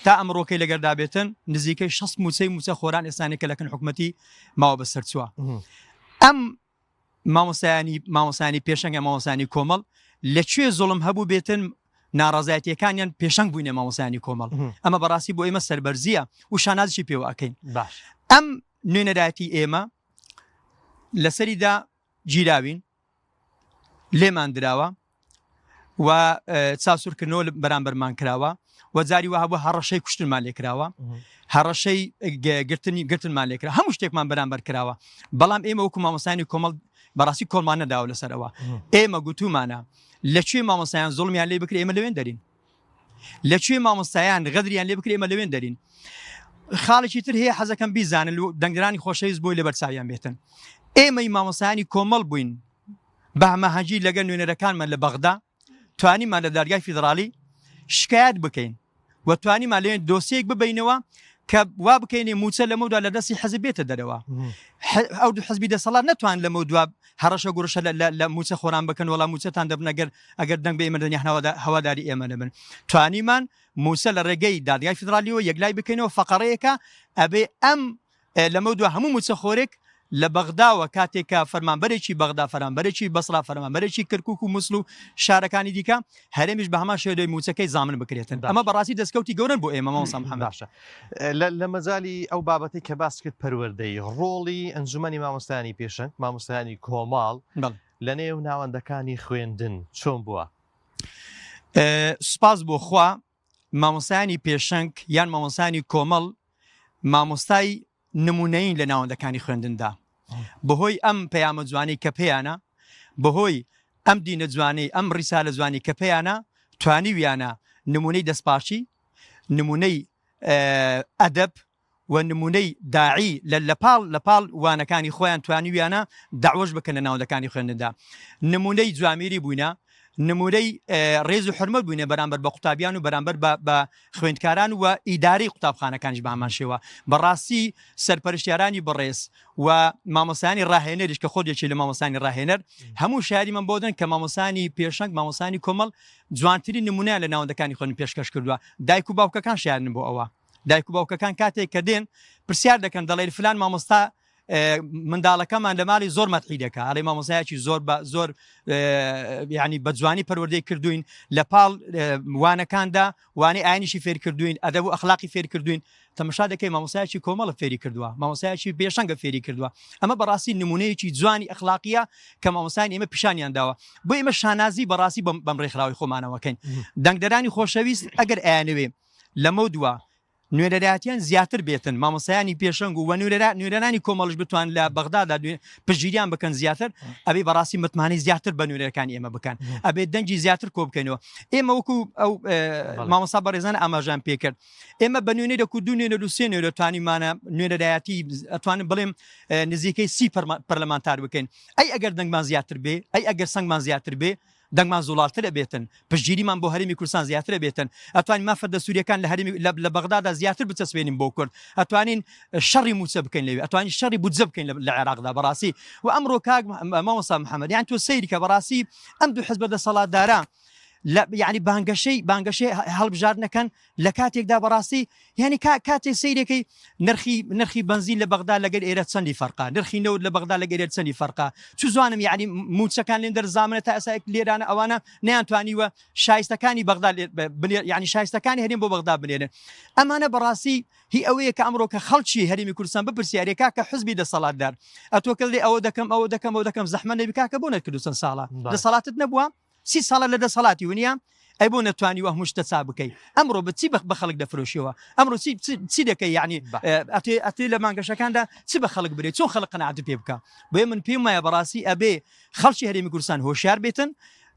تا ئەمڕۆکەی لەگەردابێتن نزیکەی 6 موچە خۆران ئێستانێکە لەکەن حکومەتی ماوە بەسەر چووە ئەم مامۆسانی پێشەنگە مامۆسانی کۆمەڵ لەکوێ زۆڵم هەبوو بێتن ناڕازایەتیەکانیان پێشنگ بووینە مامۆسانی کۆمەڵ ئەمە بەڕاستی بۆ ئێمە سەربەرزیە و شانازیی پێوەکەین ئەم نوێنەرایەتی ئێمە لەسەریدا گیراوین لێمان دراوە و چاسوورکردنەوە بەرامبەرمان کراوە و جاری وها بووە هەڕەشەی کوشتنمان لێ کراوە هەڕەشەی گرتنمان لێ کرا هەموو شتێکمان بەرامبەر کراوە بەڵام ئێمە وەکو مامۆسانی کۆمەڵ بەڕاستی کۆڵمان نەداوە لەسەرەوە ئێمە گوتومانە لەکوێ مامۆستایان زوڵمیان لێ بکرێ ئێمە لەوێن دەرین لەکوێ مامۆستایان غەدریان لێ بکرێ ئێمە لەوێن دەرین خاڵێکی تر هەیە حەزەکەم بیزانن و دەنگدرانی خۆشەویست بۆی لە بەرچاویان بێتن ئێمەی مامۆستایانی کۆمەڵ بووین بە هەماهەنگی لەگەڵ نوێنەرەکانمان لە بەغدا توانیمان لە دارگای فیدراڵی شکایەت بکەین و توانیمان لەوێن دۆسیەک ببینەوە کە وا بکەینێ موچە لەمە دووە لە دەستی حەزب بێتە دەرەوە ئەو دوو حەزبی دەسەڵات نەتوان لەمە دووە هەڕەشە گۆڕشە لە موچە خۆران بکەن وەڵام موچەتان دەبن ئەگەر دەنگ بە ئێمە دەنیا هەواداری ئێمە نەبن توانیمان موسە لە ڕێگەی دادگای فدرالیەوە یەکلای بکەینەوە فەقەڕەیەکە ئەبێ ئەم لەمە دووە هەموو موچە خۆرێک لە بەغداوە کاتێکە فەرمانبەرێکی بەغدا فەرمانبەرێکی بەسرا فەرمانبەرێکی کەرکووک و مووسڵ و شارەکانی دیکە هەرێمیش بە هەمان شێوەی موچەکەی زامن بکرێتن ئەمە بەڕاستی دەستکەوتی گەورن بۆ ئێمە مامۆستا محەممەد باشە لە مەزالی ئەو بابەتی کە باس کرد پەروەردەی ڕۆڵی ئەنجومەنی مامۆستایانی پێشنگ مامۆستایانی کۆماڵ لە نێو ناوەندەکانی خوێندن چۆن بووە سوپاس بۆ خوا مامۆستایانی پێشنگ یان مامۆستایانی کۆمەڵ مامۆستای نمونەین لە ناوەندەکانی خوێندندا بەهۆی ئەم پەیامە جوانەی کە پێیانە بەهۆی ئەم دینە جوانەی ئەم ڕیسالە جوانی کە پێیانە توانیویانە نمونەی دەستپاچی نمونەی ئەدەب و نمونەی داعی لە پاڵ وانەکانی خۆیان توانیویانە داوەش بکەن لە ناوەندەکانی خوێندندا نمونەی جوامیری بووینە نمونەی ڕێز و حرمەت بووینە بەرامبەر بە قوتابیان و بەرامبەر بە خوێندکاران و ئیداری قوتابخانەکانیش بە هەمان شێوە بەڕاستی سەرپەرشتیارانی بەڕێز و مامۆستایانی ڕاهێنەریش کە خۆدێکی لە مامۆستانی ڕاهێنەر هەموو شاری من بۆدن کە مامۆستانی پێشنگ مامۆستانی کۆمەڵ جوانترین نمونە لە ناوەندەکانی خۆن پێشکەش کردووە دایک و باوکەکان شیارن بۆ ئەوە دایک و باوکەکان کاتێک کە دێن پرسیار دەکەن دەڵێن فلان مامۆستا منداڵەکەمان لە ماڵی زۆر مەتحی دەکا ئەڵێ مامۆستایەکی زۆر یعنی بە جوانی پەروەردەی کردوین لە پاڵ وانەکاندا وانەی ئاینیشی فێر کردوین ئەدەب و ئەخلاقی فێر کردوین تەماشا دەکەی مامۆستایەکی کۆمەڵە فێری کردووە مامۆستایەکی پێشەنگە فێری کردووە ئەمە بەڕاستی نمونەیەکی جوانی ئەخلاقیە کە مامۆستایان ئێمە پیشانیان داوە بۆ ئێمە شانازی بەڕاستی بەم ڕێکخراوی خۆمانەوەکەین دەنگدەرانی خۆشەویست ئەگەر ئایانوێ لەمە دووە نوێنەرایەتیان زیاتر بێتن مامۆستایانی پێشەنگ و نوێنەرانی کۆمەڵش بتوان لە بەغدادا پشگیریان بکەن زیاتر ئەبێ بەڕاستی متمانی زیاتر بە نوێنەرەکانی ئێمە بکەن ئەبێ دەنگی زیاتر کۆ بکەینەوە ئێمە وەکو ئەو مامۆستا بەڕێزان ئاماژان پێکرد ئێمە بە نوێنەرێک و دوو نوێنەر و سێ نوێنەر توانیمانە نوێنەرایەتی ئەتوانین بڵێم نزیکەی 30 پەرلەمانتار بکەین ئەی ئەگەر دەنگمان زیاتر بێ ئەی ئەگەر سەنگمان زیاتر بێ دەنگمان زوڵاترە بێتن پشگیریمان بۆ هەرێمی کوردستان زیاترە بێتن ئەتوانین مافە دەسووریەکان لە بەغدادا زیاتر بچەسبێنین بۆ کورد ئەتوانین شەڕی موچە بکەین لەوێ ئەتوانین شەڕی بودجە بکەین لە عێراقدا بەڕاستی و ئەمڕۆ کاک مامۆستا محەممەد یان تۆ سەیری کە بەڕاستی ئەم دوو حزب دەسەڵاتدارە یعنی بانگەشەی هەڵبژاردنەکەن لە کاتێکدا بەڕاستی یعنی کاتێک سیرێکی نرخی بنزین لە بەغدا لەگەر ئێرە چەندی فەرقا نرخی نەوت لە بەغدا لەگەر ئێرە چەندی فەرقا چ زانم یعنی موچەکان لێن دەرزانە تا ئەسایك لێرانە ئەوانە نەیانتوانیوە شایستەکانی بەغدا یعنی شایستەکانی هەرێم بۆ بەغدا بنێرن ئەمانە بەڕاستی هی ئەوەیە کە ئەمڕۆ کە خەڵکی هەرێمی کوردستان بپرسیارێکا کە حزبی دەسەڵاتدار ئەتۆکە لێ ئەوە دەکەم زەحمە نەبیکا کە بۆ نەکردو چەند ساڵە دەسەڵاتت نەبووە 30 ساڵە لە دەسەڵاتی ونیە ئەی بۆ نەتوانیوە هەمووشتە چا بکەی ئەمڕۆ بچی بە خەڵک دەفرۆشیەوە ئەمڕۆ چی دەکەی یعنی ئەتێ لە مانگەشەکاندا چی بە خەڵک برێت چۆن خەڵق قەناعەت پێ بکە بۆیە من پێم وایە بەڕاستی ئەبێ خەڵکی هەرێمی کوردستان هۆشیار بێتن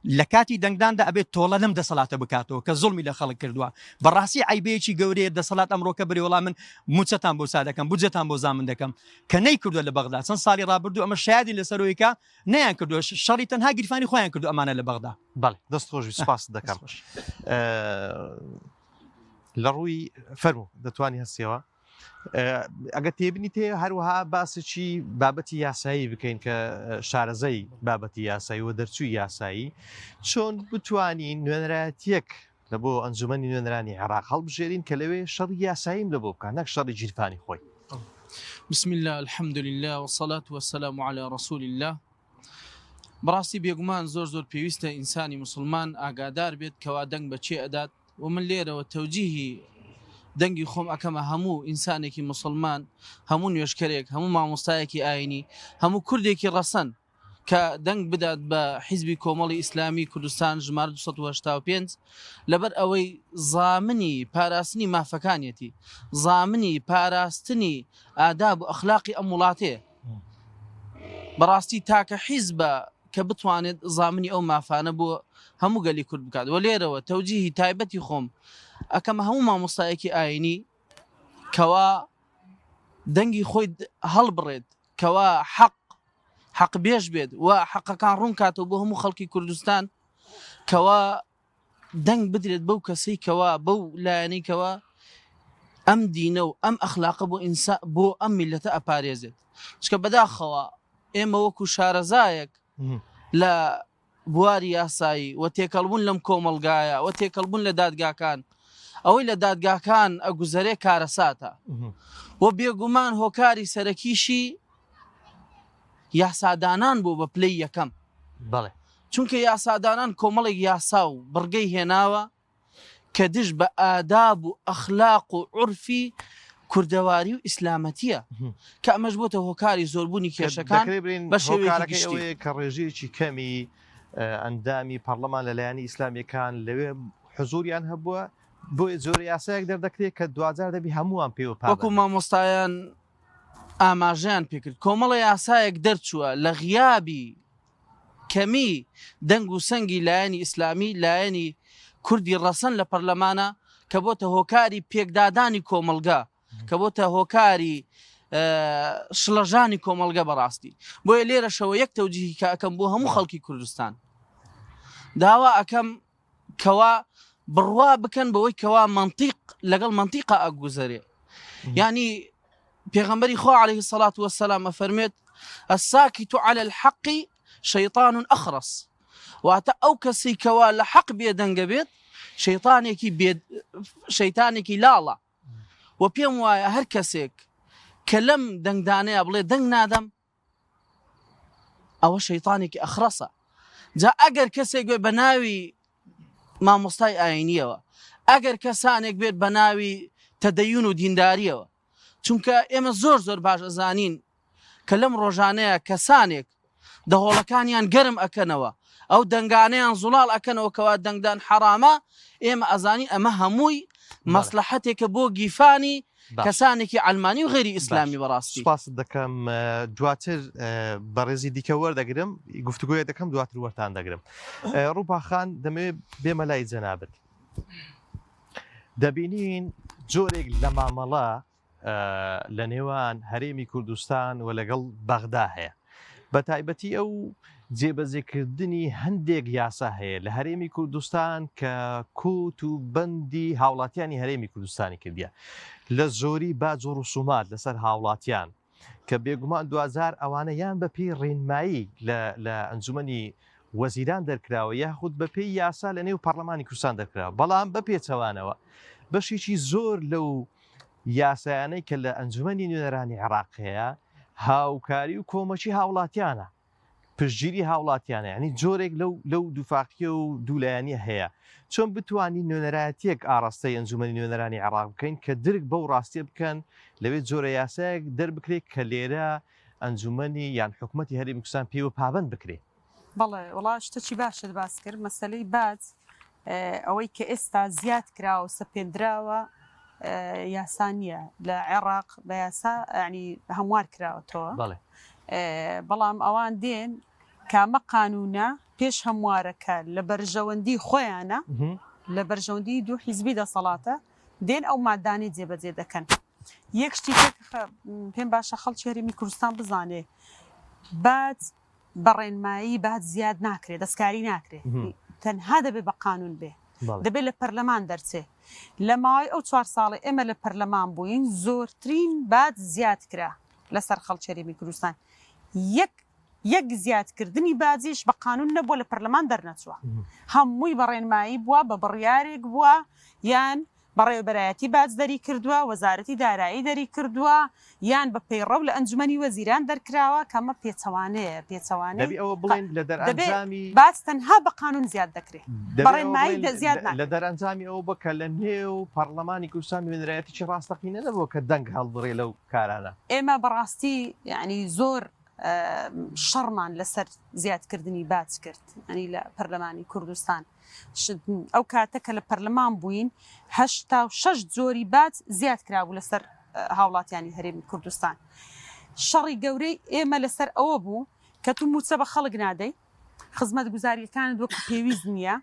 لە کاتی دەنگداندا ئەبێت تۆڵە لەم دەسەڵاتە بکاتەوە کە زوڵمی لە خەڵک کردووە بەڕاستی عیبەیەکی گەورەیە دەسەڵات ئەمڕۆکە بری وەڵام من موچەتان بۆ سادەکەم بودجەتان بۆ زامن دەکەم کە نەیکردووە لە بەغدا چەند ساڵی ڕابردوو ئەمە شایدی لەسەرەوەیکە نەیان کردووە شەڕی تەنها گیرفانی خۆیان کردو ئەمانە لە بەغدا بەڵێ دەست خۆشی سپاس دەکەم لە ڕووی فەرموو دەتوانی هەستیەوە ئەگە تێبنی تێ هەروەها باسێکی بابەتی یاسایی بکەین کە شارەزەی بابەتی یاسایی و دەرچووی یاسایی چۆن بتوانین نوێنەرایەتیەک لە بۆ ئەنجومەنی نوێنەرانی عێراق هەڵبژێرین کە لەوێ شەڕی یاساییم لە بۆ بکە نەک شەڕی گیرفانی خۆی بسم الله الحمد لله والصلاة والسلام على رسول الله بەڕاستی بێگومان زۆر پێویستە ئینسانی مسلمان ئاگادار بێت کەوا دەنگ بە چێ ئەدات و من لێرەوە تەوجیهی دەنگی خۆم ئەکەمە هەموو ئینسانێکی مسلمان هەموو نوێشکەرێک هەموو مامۆستایەکی ئاینی هەموو کوردێکی ڕەسەن کە دەنگ بدات بە حیزبی کۆمەڵی ئیسلامی کوردستان ژمارە 285 لەبەر ئەوەی زامنی پاراستنی مافەکانیەتی زامنی پاراستنی ئاداب و ئەخلاقی ئەم وڵاتەیە بەڕاستی تاکە حیزبە کە بتوانێت زامنی ئەو مافانە بۆ هەموو گەلی کورد بکات و لێرەوە تەوجیهی تایبەتی خۆم ئەکەمە هەموو مامۆستایەکی ئاینی کەوا دەنگی خۆی هەڵبڕێت کەوا حەق بێژ بێت و حەقەکان ڕوون کاتەوە بۆ هەموو خەڵکی کوردستان کەوا دەنگ بدرێت بەو کەسەی کەوا بەو لایەنەی کەوا ئەم دینە و ئەم ئەخلاقە بۆ ئەم میلەتە ئەپارێزێت چکە بەداخەوە ئێمە وەکو شارەزایەک لە بواری یاسایی و تێکەڵبوون لەم کۆمەلگایە و تێکەڵبوون لە دادگاکان ئەوەی لە دادگاکان ئەگوزەرێ کارەساتە و بێگومان هۆکاری سەرەکیشی یاسادانان بوو بە پلەی یەکەم بەڵێ چونکە یاسادانان کۆمەڵێک یاسا و بڕگەی هێناوە کە دژ بە ئاداب و ئەخلاق و عورفی کوردەواری و ئیسلامەتیە کە ئەمەش بۆتە هۆکاری زۆربوونی کێشەکان بە شێوەیەکی گشتی کە ڕێژەیەکی کەمی ئەندامی پەرلەمان لەلایەنی ئیسلامیەکان لەوێ حزوریان هەبووە بۆ زۆر یاسایەک دەردەکرێت کە دوجار دەبی هەمووان پێوە وەکو مامۆستایان ئاماژیان پێکرد کۆمەڵە یاسایەک دەرچووە لە غیابی کەمی دەنگ و سەنگی لایەنی ئیسلامی لایەنی کوردی ڕەسەن لە پەرلەمانە کە بۆتە هۆکاری پێکدادانی کۆمەلگا کە بۆتە هۆکاری شڵەژانی کۆمەلگە بەڕاستی بۆیە لێرە شەوە یەک تەوجیهی کە ئەەکەم بۆ هەموو خەڵکی کوردستان داوا ئەەکەم کەوا بڕوا بکەن بەوەی کەوا منطیق لەگەڵ منطیقە ئەگوزەرێ ینی پێغەمبەری خوا عليه الصلاة والسلام ئەفەرمێت الساكت على الحق شەیطان ئەخرس واتە ئەو کەسی کەوا لە حەق بێدەنگە بێت شەیتانێکی لاڵە و پێم وایە هەر کەسێک کە لەم دەنگدانەیە بڵێ دەنگ نادەم ئەوە شەیتانێکی ئەخرەسە جا ئەگەر کەسێک بێ بە ناوی مامۆستای ئاینیەوە ئەگەر کەسانێک بێت بە ناوی تەدەیون و دینداریەوە چونکە ئێمە زۆر باش ئەزانین کە لەم ڕۆژانەیە کەسانێک دەهۆڵەکانیان گەرم ئەکەنەوە ئەو دەنگانەیان زوڵاڵ ئەکەنەوە کەوا دەنگدان حرامە ئێمە ئەزانین ئەمە هەمووی مەسلحەتێکە بۆ گیفانی کەسانێکی علمانی و غێری ئیسلامی بەڕاستی سپاس دەکەم دواتر بەڕێزی دیکە وەردەگرم گفتوگوۆیە دەکەم دواتر وەرتان دەگرم ڕووباخان دەمەوێت بێمە لای جەنابەت دەبینین جۆرێک لە مامەڵە لە نێوان هەرێمی کوردستان و لەگەڵ بەغدا هەیە بە تایبەتی ئەو جێبەجێکردنی هەندێک یاسا هەیە لە هەرێمی کوردستان کە کوت و بەندی هاوڵاتیانی هەرێمی کوردستانی کردیە لە زۆری باج و ڕوسومات لەسەر هاوڵاتیان کە بێگومان دوزار ئەوانە یان بەپی ڕێنمایی لە ئەنجومەنی وەزیران دەرکراوە یاخود بەپی یاسا لە نێو پەرلەمانی کوردستان دەرکراوە بەڵام بەپێچەوانەوە بەشێکی زۆر لەو یاسایانەی کە لە ئەنجومەنی نوێنەرانی عێراق هەیە هاوکاری و کۆمەچی هاوڵاتیانە پشتگیری هاوڵاتیانە ینی جۆرێک لەو دووفاقیە و دوولایەنی هەیە چۆن بتوانین نوێنەرایەتیەک ئاڕاستەی ئەنجومەنی نوێنەرانی عێراق بکەین کە درک بەو ڕاستیە بکەن لەوێت جۆرە یاسایەک دەربکرێت کە لێرە ئەنجومەنی یان حکوومەتی هەرێمی کوردستان پێوە پابند بکرێت بەڵێ وڵا شتێکی باشت باس کرد مەسەلەی باج ئەوەی کە ئێستا زیاد کراوە سەپێنراوە یاسانیە لە عێراق بە یاسا ینی هەموار کراوەتەوە بەڵام ئەوان دێن کامە قانونە پێش هەموارەکە لە بەرژەوەندی خۆیانە لە بەرژەوەندی دوو حیزبی دەسەڵاتە دێن ئەو مادانی جێبەجێ دەکەن یەک شتی پێم باشە خەڵکی هەرێمی کوردستان بزانێ باج بەڕێنمایی باج زیاد ناکرێت دەستکاری ناکرێت تەنها دەبێت بە قانون بێ دەبێت لە پەرلەمان دەرچێ لە ماوەی ئەو 4 ساڵی ئێمە لە پەرلەمان بووین زۆرترین باج زیاد کرا لەسەر خەڵکی هەرێمی کوردستان یەک زیادکردنی بازیش بە قانون نەبووە لە پەرلەمان دەرنەچووە هەمووی بەڕێنمایی بووە بە بڕیارێک بووە یان بەڕێوەبەرایەتی باج دەری کردووە وەزارەتی دارایی دەری کردووە یان بە پەیڕەو لە ئەنجومەنی وەزیران دەرکراوە کەمە پێچەوانەیە باج تەنها بە قانون زیاد دەکرێت بەڕێنمایی زیاد لە دەرەنجامی ئەو بکە لە نێو پەرلەمانی کوردستان نوێنەرایەتیی ڕاستەقینە نەبووە کە دەنگ هەڵبڕێ لەو کارانە ئێمە بەڕاستی یعنی زۆر شەڕمان لەسەر زیادکردنی باج کرد ئەنی لە پەرلەمانی کوردستان ئەو کاتە کە لە پەرلەمان بووین 86 جۆری باج زیاد کرابوو لەسەر هاوڵاتیانی هەرێمی کوردستان شەڕی گەورەی ئێمە لەسەر ئەوە بوو کە تو موچە بە خەڵک نادەی خزمەت گوزاریەکانت وەکو پێویست نییە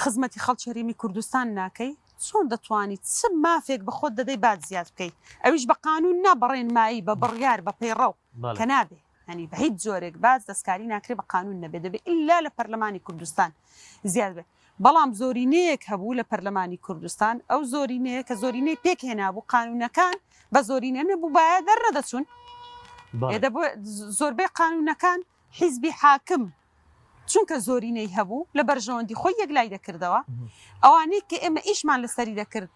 خزمەتی خەڵکی هەرێمی کوردستان ناکەی چۆن دەتوانیت چ مافێک بە خۆت دەدەی باج زیاد بکەیت ئەویش بە قانون نا بەڕێنمایی بە بڕیار بە پەیڕەو کە نابێ هەنی بە هیچ جۆرێک باز دەستکاری ناکرێت بە قانون نەبێ دەبێت ئللا لە پەرلەمانی کوردستان زیاد بێت بەڵام زۆرینەیەک هەبوو لە پەرلەمانی کوردستان ئەو زۆرینەیە کە زۆرینەی پێک هێنابوو قانونەکان بە زۆرینە نەبوو باە دەرنەدەچوون زۆربەی قانونەکان حیزبی حاکم چونکە زۆرینەی هەبوو لە بەرژەوەندی خۆی یەکلای دەکردەوە ئەوانەی کە ئێمە ئیشمان لەسەری دەکرد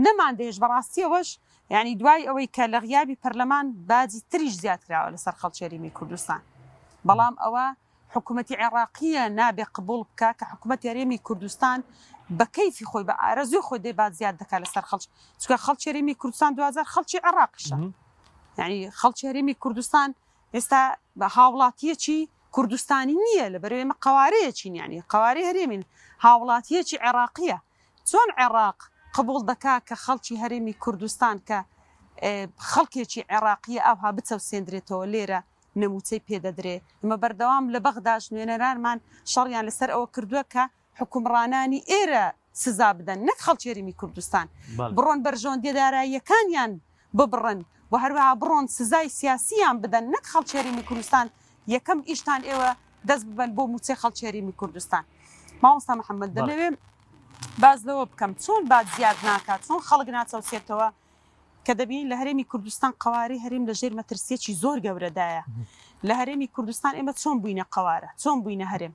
نەمان دێش بەڕاستیەوەش یعنی دوای ئەوەی کە لە غیابی پەرلەمان باجی تریش زیاتراوە لەسەر خەڵکی هەرێمی کوردستان بەڵام ئەوە حکوومەتی عێراقیە نابێ قبول بکە کە حکوومەتی هەرێمی کوردستان بە کەیفی خۆی بە ئارەزوی خۆی دێبات زیاد دەکات لەسەر خەڵک چونکە خەڵکی هەرێمی کوردستان 2000 خەڵکی عێراقیشە یعنی خەڵکی هەرێمی کوردستان ئێستا بە هاوڵاتیەکی کوردستانی نییە لە بەرەوەی ئێمە قوارەیەکی یعنی قوارەی هەرێمین هاوڵاتیەکی عێراقیە چۆن عێراق قبول دەکا کە خەڵکی هەرێمی کوردستان کە خەڵکێکی عێراقیە ئاها بچەوسێندرێتەوە لێرە نموچەی پێدەدرێ ئمە بەردەوام لە بەغداش نوێنەرانمان شەڕیان لەسەر ئەوە کردووە کە حکومڕانانی ئێرە سزا بدەن نەک خەڵکی هەرێمی کوردستان بڕۆن بەرژەوەندی داراییەکانیان ببڕن و هەروەها بڕۆن سزای سیاسیان بدەن نەک خەڵکی هەرێمی کوردستان یەکەم ئیشتان ئێوە دەست ببەن بۆ موچەی خەڵکی هەرێمی کوردستان مامۆستا محەممەد دەمەوێ باز لەوە بکەم چۆن باد زیاد ناکات چۆن خەڵک ناچەوسێتەوە کە دەبین لە هەرێمی کوردستان قواری هەرێم لە ژێر مەترسیەکی زۆر گەورەدایە لە هەرێمی کوردستان ئێمە چۆن بووینە قوارە چۆن بووینە هەرێم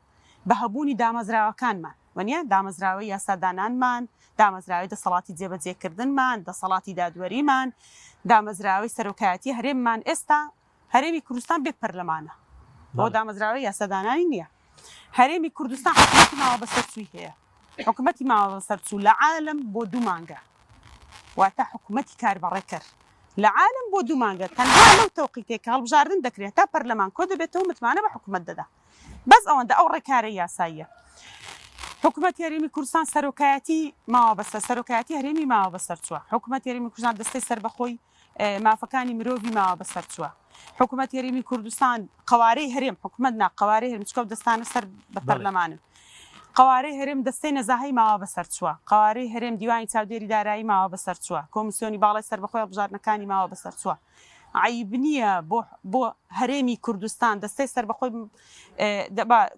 بە هەبوونی دامەزراوەکانمان وەنیە دامەزراوەی یاسادانانمان دامەزراوی دەسەڵاتی جێبەجێکردنمان دەسەڵاتی دادوەریمان دامەزراوی سەرۆکایەتی هەرێممان ئێستا هەرێمی کوردستان بێک پەرلەمانە بۆ دامەزراوی یاسادانانی نییە هەرێمی کوردستان حکومەتی ماوە بەسەرچووی هەیە حکومەتی ماوە بەسەرچوو لە عالم بۆ 2 مانگە واتە حکومەتی کاربەڕێکرد لە عالم بۆ 2 مانگە تەنها لەو تەوقیتێک هەڵبژاردن دەکرێت تا پەرلەمان کۆ دەبێتەوە متمانە بە حکومەت دەدا بەس ئەوەندە ئەو ڕێکارە یاساییە حکومەتی هەرێمی کوردستان سەرۆکایەتی ماوە بەسەر سەرۆکایەتی هەرێمی ماوە بەسەرچووە حکومەتی هەرێمی کوردستان دەستەی سەربەخۆی مافەکانی مرۆڤی ماوە بەسەرچووە حکومەتی هەرێمی کوردستان قوارەی هەرێم حکومەت قوارەی هەرێم چکە دەستانە سەر بە پەرلەمانن قوارەی هەرێم دەستەی نەزاهەی ماوە بەسەرچووە قوارەی هەرێم دیوانی چاودێری دارایی ماوە بەسەرچووە کۆمیسیۆنی باڵای سەربەخۆی هەڵبژاردنەکانی ماوە بەسەرچووە عیب نییە بۆ هەرێمی کوردستان دەستەی سەربەخۆی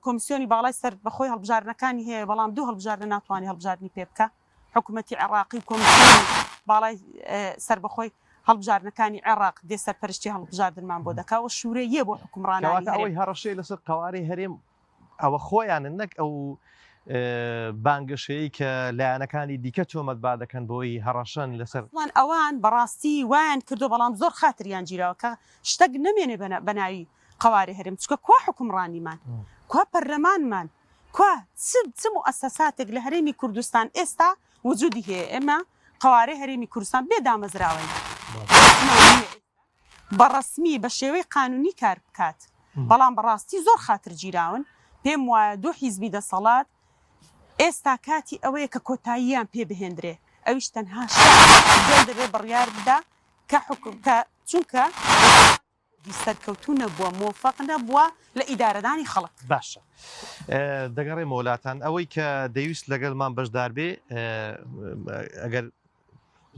کۆمیسیۆنی باڵای سەربەخۆی هەڵبژاردنەکانی هەیە بەڵام 2 هەڵبژاردن ناتوانانی هەڵبژاردننی پێ بکە حکوومەتی عێراقی کۆمیسیۆنی باڵای سەربەخۆی هەڵبژاردنەکانی عێراق دێ سەرپەرشتی هەڵبژاردنمان بۆ دەکاوە شوورەیە بۆ حکومڕانەوەی ئەوەی هەڕەشەی لەسەر قوارەی هەرێم ئەوە خۆیانن نەک ئەو بانگەشەیە کە لایەنەکانی دیکە تۆمەت با دەکەن بۆی هەڕەشەن لەسەر ئەوان بەڕاستی وایان کردو بەڵام زۆر خاتریان گیرەوە کە شتێک نەمێنێ بەناوی قوارەی هەرێم چکە کوا حکومڕانیمان کوا پەرلەمانمان کوا چ مؤسساتێک لە هەرێمی کوردستان ئێستا وجودی هەیە ئێمە قوارەی هەرێمی کوردستان بێ دامەزراوەی بەڕەسمی بە شێوەی قانونی کار بکات بەڵام بەڕاستی زۆر خاترگیراون پێم وایە 2 حیزبی دەسەڵات ئێستا کاتی ئەوەیە کە کۆتاییان پێ بهێنرێ ئەویش تەنها دەبێت بڕیار بدا کە چونکە سەرکەوتونە بووە مۆفەق نەبووە لە ئیدارەدانی خەڵک باشە دەگەڕێ مۆلاتان ئەوەی کە دەویست لەگەڵمان بەشدار بێ ئەگەر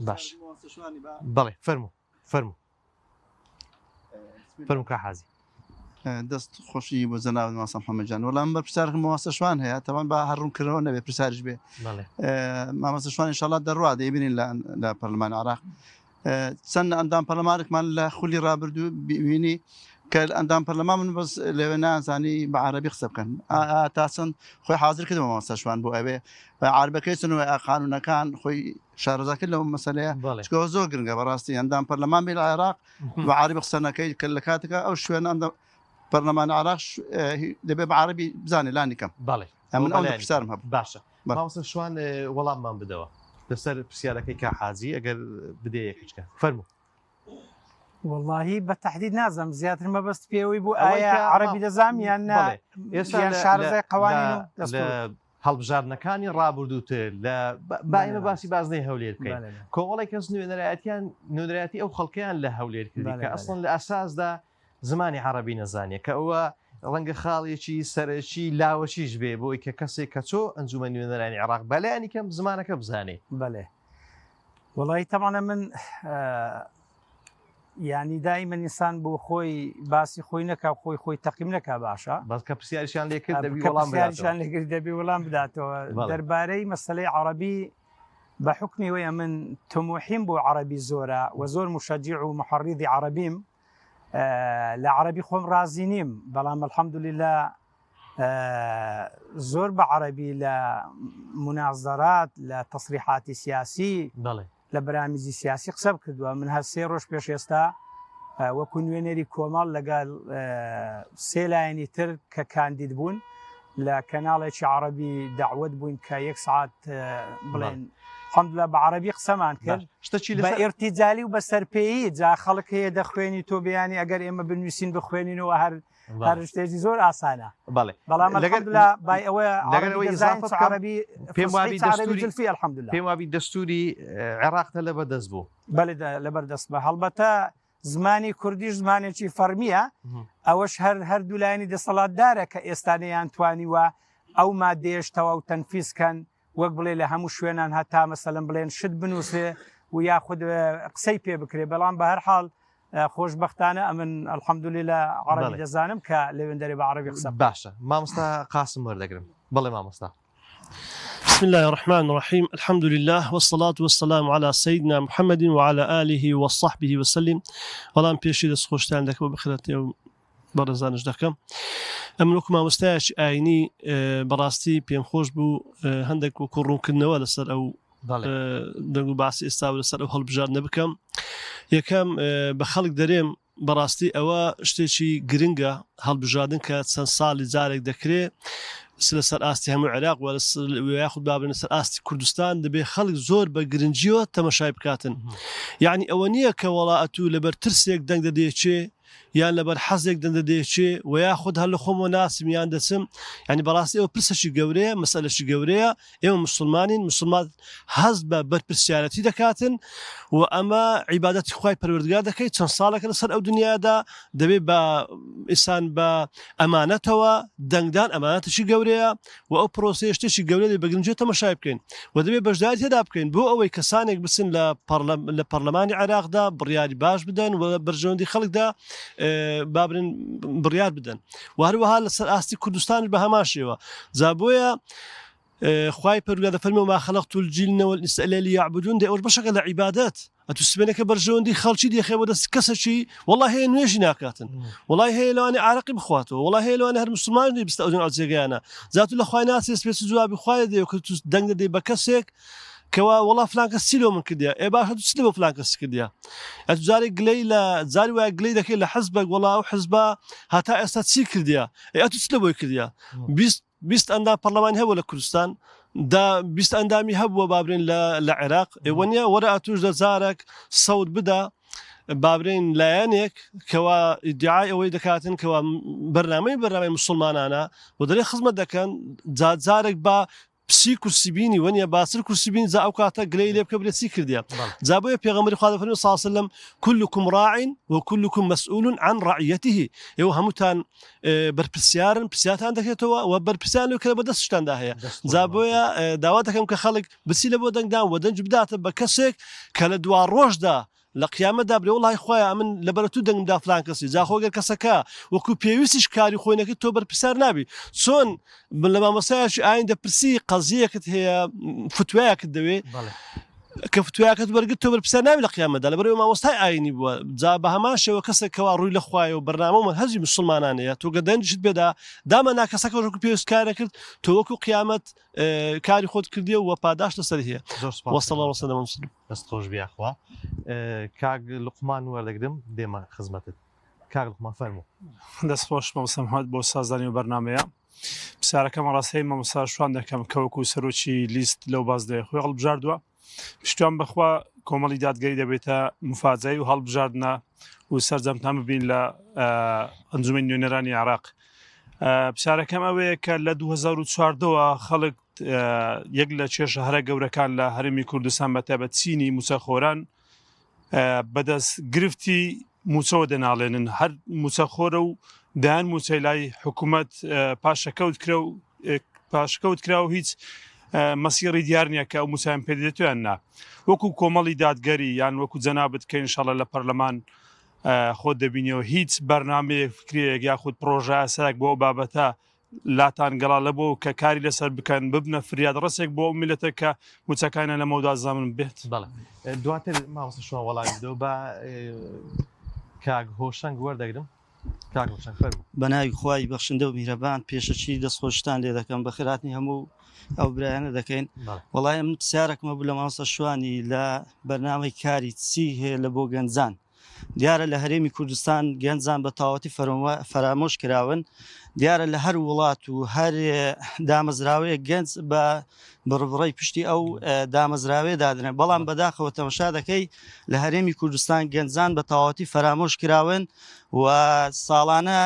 باش بەڵێ فەرموو کا حازی دەست خۆشی بۆ جەناب ماسە محەممەدجان وەڵام بەر پرسیار مامۆستا شوان هەیە تەوان بە هەڕوونکردنەوە نەبێت پرسیارش بێ مامۆستا شوان ئینشاڵڵا دەڕوا دەیبینین لە پەرلەمانی عێراق چەند ئەندام پەرلەمانێکمان لە خولی ڕابردوو بینی کە ئەندام پەرلەمان من بەس لەوێ نازانی بە عەرەبی قسە بکەن تا چەند خۆی حاضر کردەوە مامۆستا شوان بۆ ئەوێ عەربەکەی چنەوە قانونەکان خۆی شارەزاکرد لەو مەسەلەیە چکەوە زۆر گرنگە بەڕاستی ئەندام پەرلەمان بێ لە عێراق بە عەرەبی قسە نەکەی کە لە کاتێکە ئەو شوێنە ئەندام پەرلەمانی عێراق دەبێ بە عەرەبی بزانێ لانی کەم بەڵێ من ئەو پرسیارم هەبوو باشە مامۆستا شوان وەڵاممان بدەوە لەسەر پرسیارەکەی کا حاجی ئەگەر بدێ یەکیچکە فەرموو واللهی بە تەحدید نازەم زیاتر مەبەست پێوەی بوو ئایا عەرەبی دەزانیان ئێستا شارەزای قەوانین و هەڵبژاردنەکانی ڕابردووتر لە باەمە باسی بازنەی هەولێر بکەین کۆمەڵی کەس نوێنەرایەتی ئەو خەڵکیان لە هەولێر کردی کە ئەسڵن لە ئەساسدا زمانی عەرەبی نەزانێت کە ئەوە ڕەنگە خاڵێکی سەرەکی لاوەشیش بێ بۆی کە کەسێک کە چۆ ئەنجومە نوێنەرانی عێراق بەلایانی کەم زمانەکە بزانێ بەڵێ وڵی تەمانە من یعنی دائما ئینسان بۆ خۆی باسی خۆی نەکا خۆی تەقیم نەکا باشە بەس کە پرسیاریشیان لێ کرد دەبی وەڵام پرسیاریشان لێکرد دەبی وەڵام بداتەوە دەربارەی مەسەلەی عەرەبی بە حکمی وەیە من تموحیم بۆ عەرەبی زۆرە و زۆر مشەجیع و محەڕیدی عەرەبیم لە عەرەبی خۆم رازی نیم بەڵام الحەمدولله زۆر بە عەرەبی لە منازەرات لە تەسریحاتی سیاسی لە بەرامجی سیاسی قسە کردووە من هەر 3 ڕۆژ پێش ئێستا وەکو نوێنەری کۆمەڵ لەگەڵ 3 لایەنی تر کە کاندید بوون لە کەناڵێکی عەرەبی داعوت بووین کە 1 ساعت بڵێن الحەمدولله بە عەرەبی قسەمان کرد بە ئێرتیجالی و بە سەرپێیی جا خەڵک هەیە دەخوێنی تۆ بەیانی ئەگەر ئێمە بنووسین بخوێنینەوە هەر شتێکی زۆر ئاسانە بەڵام الحەمدولله بای ئەوە عەرەبی پێم وابی دەستوری عێراقتە لە بەدەست بوو لەبەردەست بە هەڵبەتە زمانی کوردیش زمانێکی فەرمیە ئەوەش هەردوو لایەنی دەسەڵاتدارە کە ئێستانەیان توانیوە ئەو مادێشتەوە و تەنفیسکەن وەک بڵێ لە هەموو شوێنان هەتا مەسەلەن بڵێن شت بنووسێ و یاخود قسەی پێ بکرێ بەڵام بە هەر حاڵ خۆشبەختانە ئەمن الحەمدولله عەرەبی دەزانم کە لەوێندەرێ بە عەرەبی قسە باشە مامۆستا قاسم وەردەگرم بڵێ مامۆستا بسم الله الرحمن الرحيم الحمد لله والصلاة والسلام على سيدنا محمد وعلى آله وصحبه وسلم والله بيشي دەست خۆشتان دەکەم بخێرەتێ و بەڕێزانش دەکەم ئەمنوکو مامۆستایەکی ئاینی بەڕاستی پێم خۆش بوو هەندێک وەکو ڕوونکردنەوە لەسەر ئەو دەنگ و باسی ئێستا لەسەر ئەو هەڵبژاردنە بکەم یەکەم بە خەڵک دەرێم بەڕاستی ئەوە شتێکی گرنگە هەڵبژاردن کە چەند ساڵی جارێک دەکرێت لەسەر ئاستی هەموو عێراق یاخود بابن لەسەر ئاستی کوردستان دەبێت خەڵک زۆر بە گرنجیەوە تەمەشای بکاتن یعنی ئەوە نییە کە وڵاتە و لەبەر ترسێک دەنگ دەدێچێ یان لەبەر حەزێک دەدێچێ و یاخود هەر لە خۆمەوە ناسم یان دەچم ینی بەڕاستی ئەوە پرسەشی گەورەیە مەسەلەشی گەورەیە ئێمە مسلمانین مسلمان هەست بە بەرپرسیارەتی دەکاتن و ئەمە عیبادەتی خوای پەروەردگار دەکەیت چەند ساڵێکە لەسەر ئەو دنیادا دەبێت بە ئینسان بە ئەمانەتەوە دەنگدان ئەمانەتشی گەورەیە و ئەو پرۆسەیە شتێکی گەورەی بەگرنجێت تەمەشای بکەین و دەبێت بەشداری تێدا بکەین بۆ ئەوەی کەسانێک بچن لە پەرلەمانی عێراقدا بڕیاری باش بدەن و بەرژەوەندی خەڵکدا بابرن بڕیار بدەن و هەروەها لەسەر ئاستی کوردستان بە هەمان شێوە جا بۆیە خوای پەروەردگار دەفەرمێ وما خەلەقت الجن والإنس إلا ليعبدون دەی ئەوش بەشێکە لە عیبادەت ئەتو سبێنەکە بەرژەوەندی خەڵکی دێخێەوە دەست کەسێکی وەڵڵا هەیە نوێژی ناکاتن وەڵای هەیە لەوانێ عارەقی بخواتەوە وەڵای هەیە لەوانێ هەر مسلمانی بستە ئەو جێگایانە زاتو لە خوای ناسی سپێس جوابی خوای دەیە کە تو دەنگ دەدەی بە کەسێک کەوا وڵا فلان کەس چی لۆ من کردیا ئێ باش هەتو چی لە بۆ فلان کەس کردیا ئەتو جارێک گلەی لە جاری وایە گلەی دەکەی لە حەزبێک وەڵا ئەو حەزبە هەتا ئێستا چی کردیا ئەتو چی لە بۆی کردیا بیست ئەندام پەرلەمانی هەبوو لە کوردستان دا بیست ئەندامی هەبووە بابرین لە عێراق ئێوە نیە وەرە ئەتوش دە جارێک سەود بدا بابرین لایەنێک کەوا ئیدعای ئەوەی دەکاتن کەوا بەرنامەی مسلمانانە و دەرێ خزمەت دەکەن جارێک بە پسی کورسیبینی وەنیە باسر کورسیبین جا ئەو کاتە گلەی لێ بکە برێت چی کردیا جا بۆیە پێغەمبەری خوا دەفەرمێ صلی الله علیه وسلم كلكم راع وكلكم مسؤول عن رعيته ئێوە هەمووتان بەرپرسیارن پرسیارتان دەکرێتەوە و بەرپرسیان لێ کە بەدەستشتاندا هەیە جا بۆیە داوا دەکەم کە خەڵک بچی لە بۆ دەنگدان و دەنج بداتە بە کەسێک کە لە دوا ڕۆژدا لە قیامەتدا برێ وڵای خۆیان من لەبەر تو دەنگدا فلان کەسی جا خۆگەر کەسەکە وەکو پێویستیش کاری خۆی نەکرد تۆ بەرپرسیار نابی چۆن لە مامۆستایەکی ئاین دەپرسی قەزیەکت هەیە فتوایەکت دەوێ کە فتوایەکەت وەرگرت تۆ بەرپرسیار نابی لە قیامەتدا لەبەرەوەی مامۆستای ئاینی بووە جا بە هەمان شێوە کەسێکەوە ڕووی لە خوایە و بەرنامە منهەجی مسلمانانەیە تۆ گە دەنجت بێدا دامەنا کەسەکە وەکو پێویست کارە کرد تۆ وەکو قیامەت کاری خۆت کردیە و پاداش لەسەر هەیە وەسەڵ الله وسلم مسلم دەست خۆش بیاخوا کاک لوقمان وەردەگرم دێمە خزمەتت کاک لوقمان فەرموو دەست خۆش مامۆستا محەممەد بۆ سازدانی و بەرنامەیە پرسیارەکەم ڕاستەی مامۆستا شوان دەکەم کە وەکو سەرۆکی لیست لەو بازدەیە خۆی هەڵبژاردووە پشتیان بخوا کۆمەڵی دادگەری دەبێتە مفاجایی و هەڵبژاردنە و سەرجەمتان ببین لە ئەنجومەنی نوێنەرانی عێراق پرسیارەکەم ئەوەیە کە لە 2014ەوە خەڵک یەک لە کێشە هەرە گەورەکان لە هەرمی کوردستان بەتایبەت چینی موچەخۆران بەدەست گرفتی موچەوە دەناڵێنن هەر موچەخۆرە و دایان موچەی لای حکوومەت پاشکەوت کرا و هیچ مەسیری دیار نییە کە ئەو موسایان پێدێتیان نا وەکو کۆمەڵی دادگەری یان وەکو جەنابەت کە ئینشاڵڵا لە پەرلەمان خۆت دەبینەوە هیچ بەرنامەیەک فکرەیەک یاخود پرۆژە ئاسایەک بۆ بابەتە لاتان گەڵا لەبەوە کە کاری لەسەر بکەن ببنە فریاد ڕستێک بۆ میلەتە کە موچەکانە لە مەودا زانن بێت دواتر ماوەسە شوان وەڵامی دەوە بە کاک هۆشنگ وەردەگرم کاک هۆشنگ فەرموو. بەناوی خوای بەخشندە و میهرەبان پێشەچی دەستخۆشتان لێ دەکەم بە خێراتنی هەموو ئەو برایانە دەکەین. وەڵای من پرسیارێکمە بوو لە مامۆستا شوانی لە بەرنامەی کاری چی هەیە لە بۆ گەنجان. دیارە لە هەرێمی کوردستان گەنجان بە تاواتی فەرامۆش کراون. دیارە لە هەر وڵات و هەر دامەزراوەیە گەنج بە بڕبڕی پشتی ئەو دامەزراوێ دادنێ، بەڵام بەداخەوە تەماشا دەکەی لە هەرێمی کوردستان گەنجان بە تاواتی فەرامۆش کراون و ساڵانە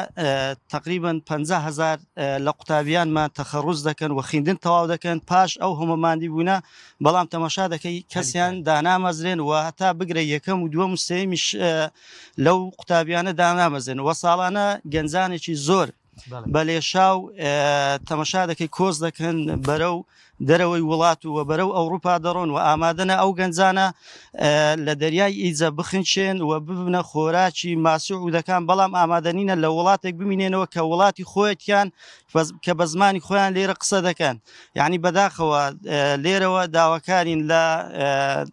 تقریبا 50,000 لە قوتابیانمان تەخەڕوز دەکەن و خوێندن تەواو دەکەن پاش ئەو هەموماندی بوونە، بەڵام تەماشا دەکەی کەسیان دانامەزرێن و هەتا بگرە یەکەم و دووەم و سێمیش لەو قوتابیانە دانامەزرێن و ساڵانە گەنجانێکی زۆر بە لێشاو تەماشا دەکەی کۆز دەکەن بەرەو دەرەوەی وڵات و بەرەو ئەوروپا دەڕۆن و ئامادەنە ئەو گەنجانە لە دەریای ئیجە بخنچێن و ببنە خۆراکی ماسوع و دەکان، بەڵام ئامادەنینە لە وڵاتێک بمینێنەوە کە وڵاتی خۆیەتیان کە بە زمانی خۆیان لێرە قسە دەکەن. یعنی بەداخەوە لێرەوە داواکارین لە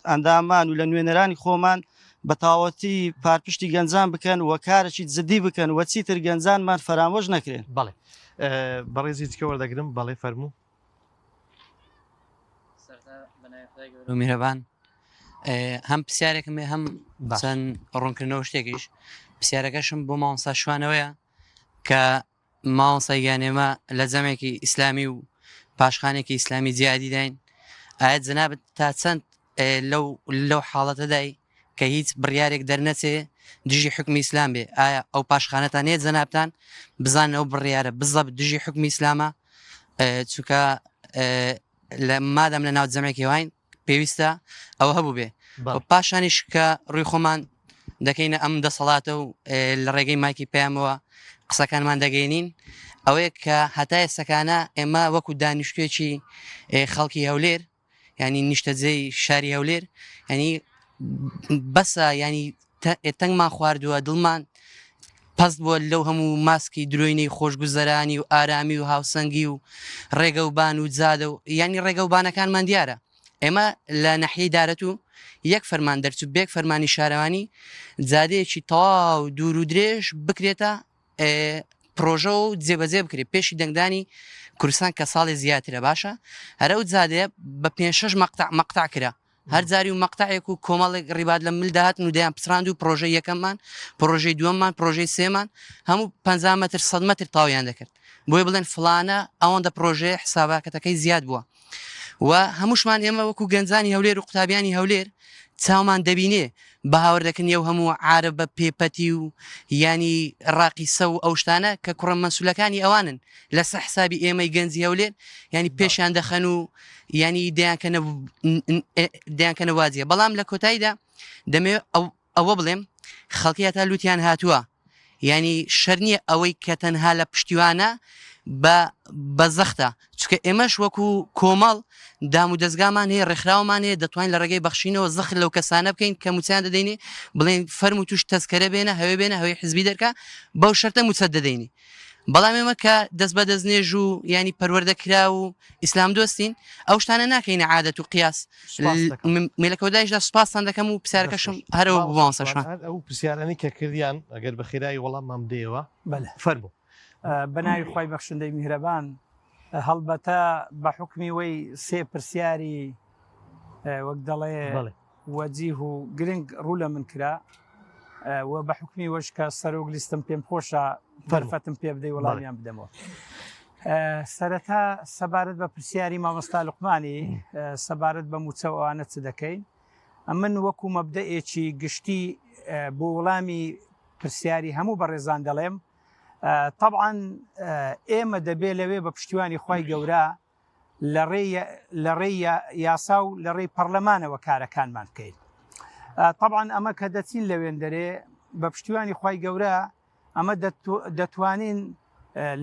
ئەندامان و لە نوێنەرانی خۆمان بە تاوەتی پارپشتی گەنجان بکەن و کارێکی جدی بکەن و چیتر گەنجانمان فەرامۆژ نەکرێن. بەڵێ بەڕێزی تکە وەردەگرم. بەڵێ فەرموو. میهرەبان هەم پرسیارێکم هەم چەند ڕوونکردنەوە شتێکیش. پرسیارەکەشم بۆ مامۆستا شوانەوەیە کە مامۆستای گیانێمە لە جەمێکی ئیسلامی و پاشخانێکی ئیسلامی جیادی داین، ئایا جەنابەت تا چەند لەو حاڵەتەدای کە هیچ بڕیارێک دەرنەچێ دژی حکمی ئیسلام بێ، ئایا ئەو پاشخانەتان هەیە جەنابتان بزان ئەو بڕیارە بزەب دژی حکمی ئیسلامە؟ چونکە لە مادەم لە ناو جەمێکی واین پێویستە ئەوە هەبوو بێ. پاشانیش کە ڕووی خۆمان دەکەینە ئەم دەسەڵاتە و لە ڕێگەی مایکی پێیامەوە قسەکانمان دەگەینین، ئەوەیە کە هەتا ئێستاکانە ئێمە وەکو دانیشتوێکی خەڵکی هەولێر ینی نیشتەجێی شاری هەولێر ینی بەسە ینی تەنگمان خواردووە دڵمان پەست بووە لەو هەموو ماسکی درۆینەی خۆشگوزەرانی و ئارامی و هاوسەنگی و ڕێگەوبان و جادە و ینی ڕێگەوبانەکانمان دیارە. ئێمە لە نەحیەی دارەت و یەک فەرمان دەرچوو بێک فەرمانی شارەوانی جادەیەکی تەواو دوور و درێژ بکرێتە پرۆژە و جێبەجێ بکرێت پێشی دەنگدانی کوردستان کە ساڵی زیاترە باشە. هەرە و جادەیە بە 5-6 مەقتع کرا، هەر جاری و مەقتعێک و کۆمەڵێک ڕیبات لە ملداهات و دەیان پسراند و پرۆژەی یەکەممان، پرۆژەی دووەممان، پرۆژەی سێمان هەموو 50 مەتر 100 مەتر تاویان دەکرد بۆی بڵێن فلانە ئەوەندە پرۆژەیە حساباکەتەکەی زیاد بووە و هەمووشمان ئێمە وەکو گەنجانی هەولێر و قوتابیانی هەولێر چاومان دەبینێ بە هاوردەکەن و هەموو عارە بە پێپەتی و ینی ڕاقیسە و ئەو شتانە کە کوڕە مەسوولەکانی ئەوانن لەسەر حسابی ئێمەی گەنجی هەولێر ینی پێشیان دەخەن و ینی دەیانکەنە وازیە. بەڵام لە کۆتاییدا دەمەوێت ئەوە بڵێم خەڵکی تا لوتیان هاتووە، ینی شەر نییە ئەوەی کە تەنها لە پشتیوانە بە زەختە، چکە ئێمەش وەکو کۆمەڵ دام و دەستگامان هەیە ڕێکخراومان هەیە دەتوانین لە ڕێگەی بەخشینەوە زەخت لەو کەسانە بکەین کە موچیان دەدەینێ بڵێن فەرم و توش تەسکەرە بێنە هەوێ بێنە هەوەی حزبی دەرکە بەو شەرتە موچەت دەدەینی. بەڵام ئێمە کە دەست بە دەستنێژ و ینی پەروەردەکرا و ئیسلام دۆستین ئەو شتانە ناکەینە عادەت و قیاس. مێلەکەودایشدا سوپاسان دەکەم و پرسیارەکەشم هەرەوە بوانسەشان ئەو پرسیارانی کە کردیان ئەگەر بە خێرایی وەڵاممان بدەیەوە فەرموو. بەناوی خۆی بەخشندەی میهرەبان هەڵبەتە بە حکمی وەی سێ پرسیاری وەک دەڵێ وەجیه و گرنگ ڕوو لە من کرا و بە حکمی وەش کە سەرۆک لیستم پێم خۆشە فەرفەتم پێ بدەی وەڵامیان بدەمەوە. سەرەتا سەبارەت بە پرسیاری مامۆستا لوقمانی سەبارەت بە موچەوانە چ دەکەین، من وەکو مەبدەئێکی گشتی بۆ وەڵامی پرسیاری هەموو بەڕێزان دەڵێم طبعاً ئێمە دەبێ لەوێ بە پشتیوانی خوای گەورە لە ڕێی یاسا و لە ڕێی پەرلەمانەوە کارەکانمان بکەین. طبعاً ئەمە کە دەچین لەوێن دەرێ بە پشتیوانی خوای گەورە ئەمە دەتوانین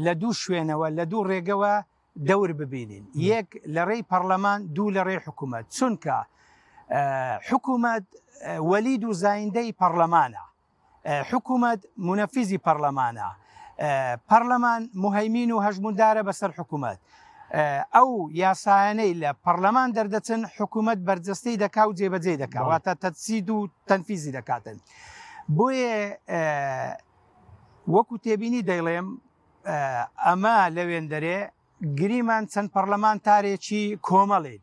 لە دوو شوێنەوە لە دوو ڕێگەوە دەور ببینین، یەک لە ڕێی پەرلەمان، دوو لە ڕێی حکوومەت، چونکە حکوومەت وەلید و زایندەی پەرلەمانە. حکوومەت منەفیزی پەرلەمانە پەرلەمان مهەیمین و هەژموندارە بەسەر حکوومەت ئەو یاسایانەی لە پەرلەمان دەردەچن حکوومەت بەرجەستەی دەکا و جێبەجێ دەکاتواتە تەسیید و تەنفیزی دەکاتن بۆیە وەکو تێبینی دەیڵێم ئەمە لەوێن دەرێ گریمان چەند پەرلەمانتارێکی کۆمەڵێن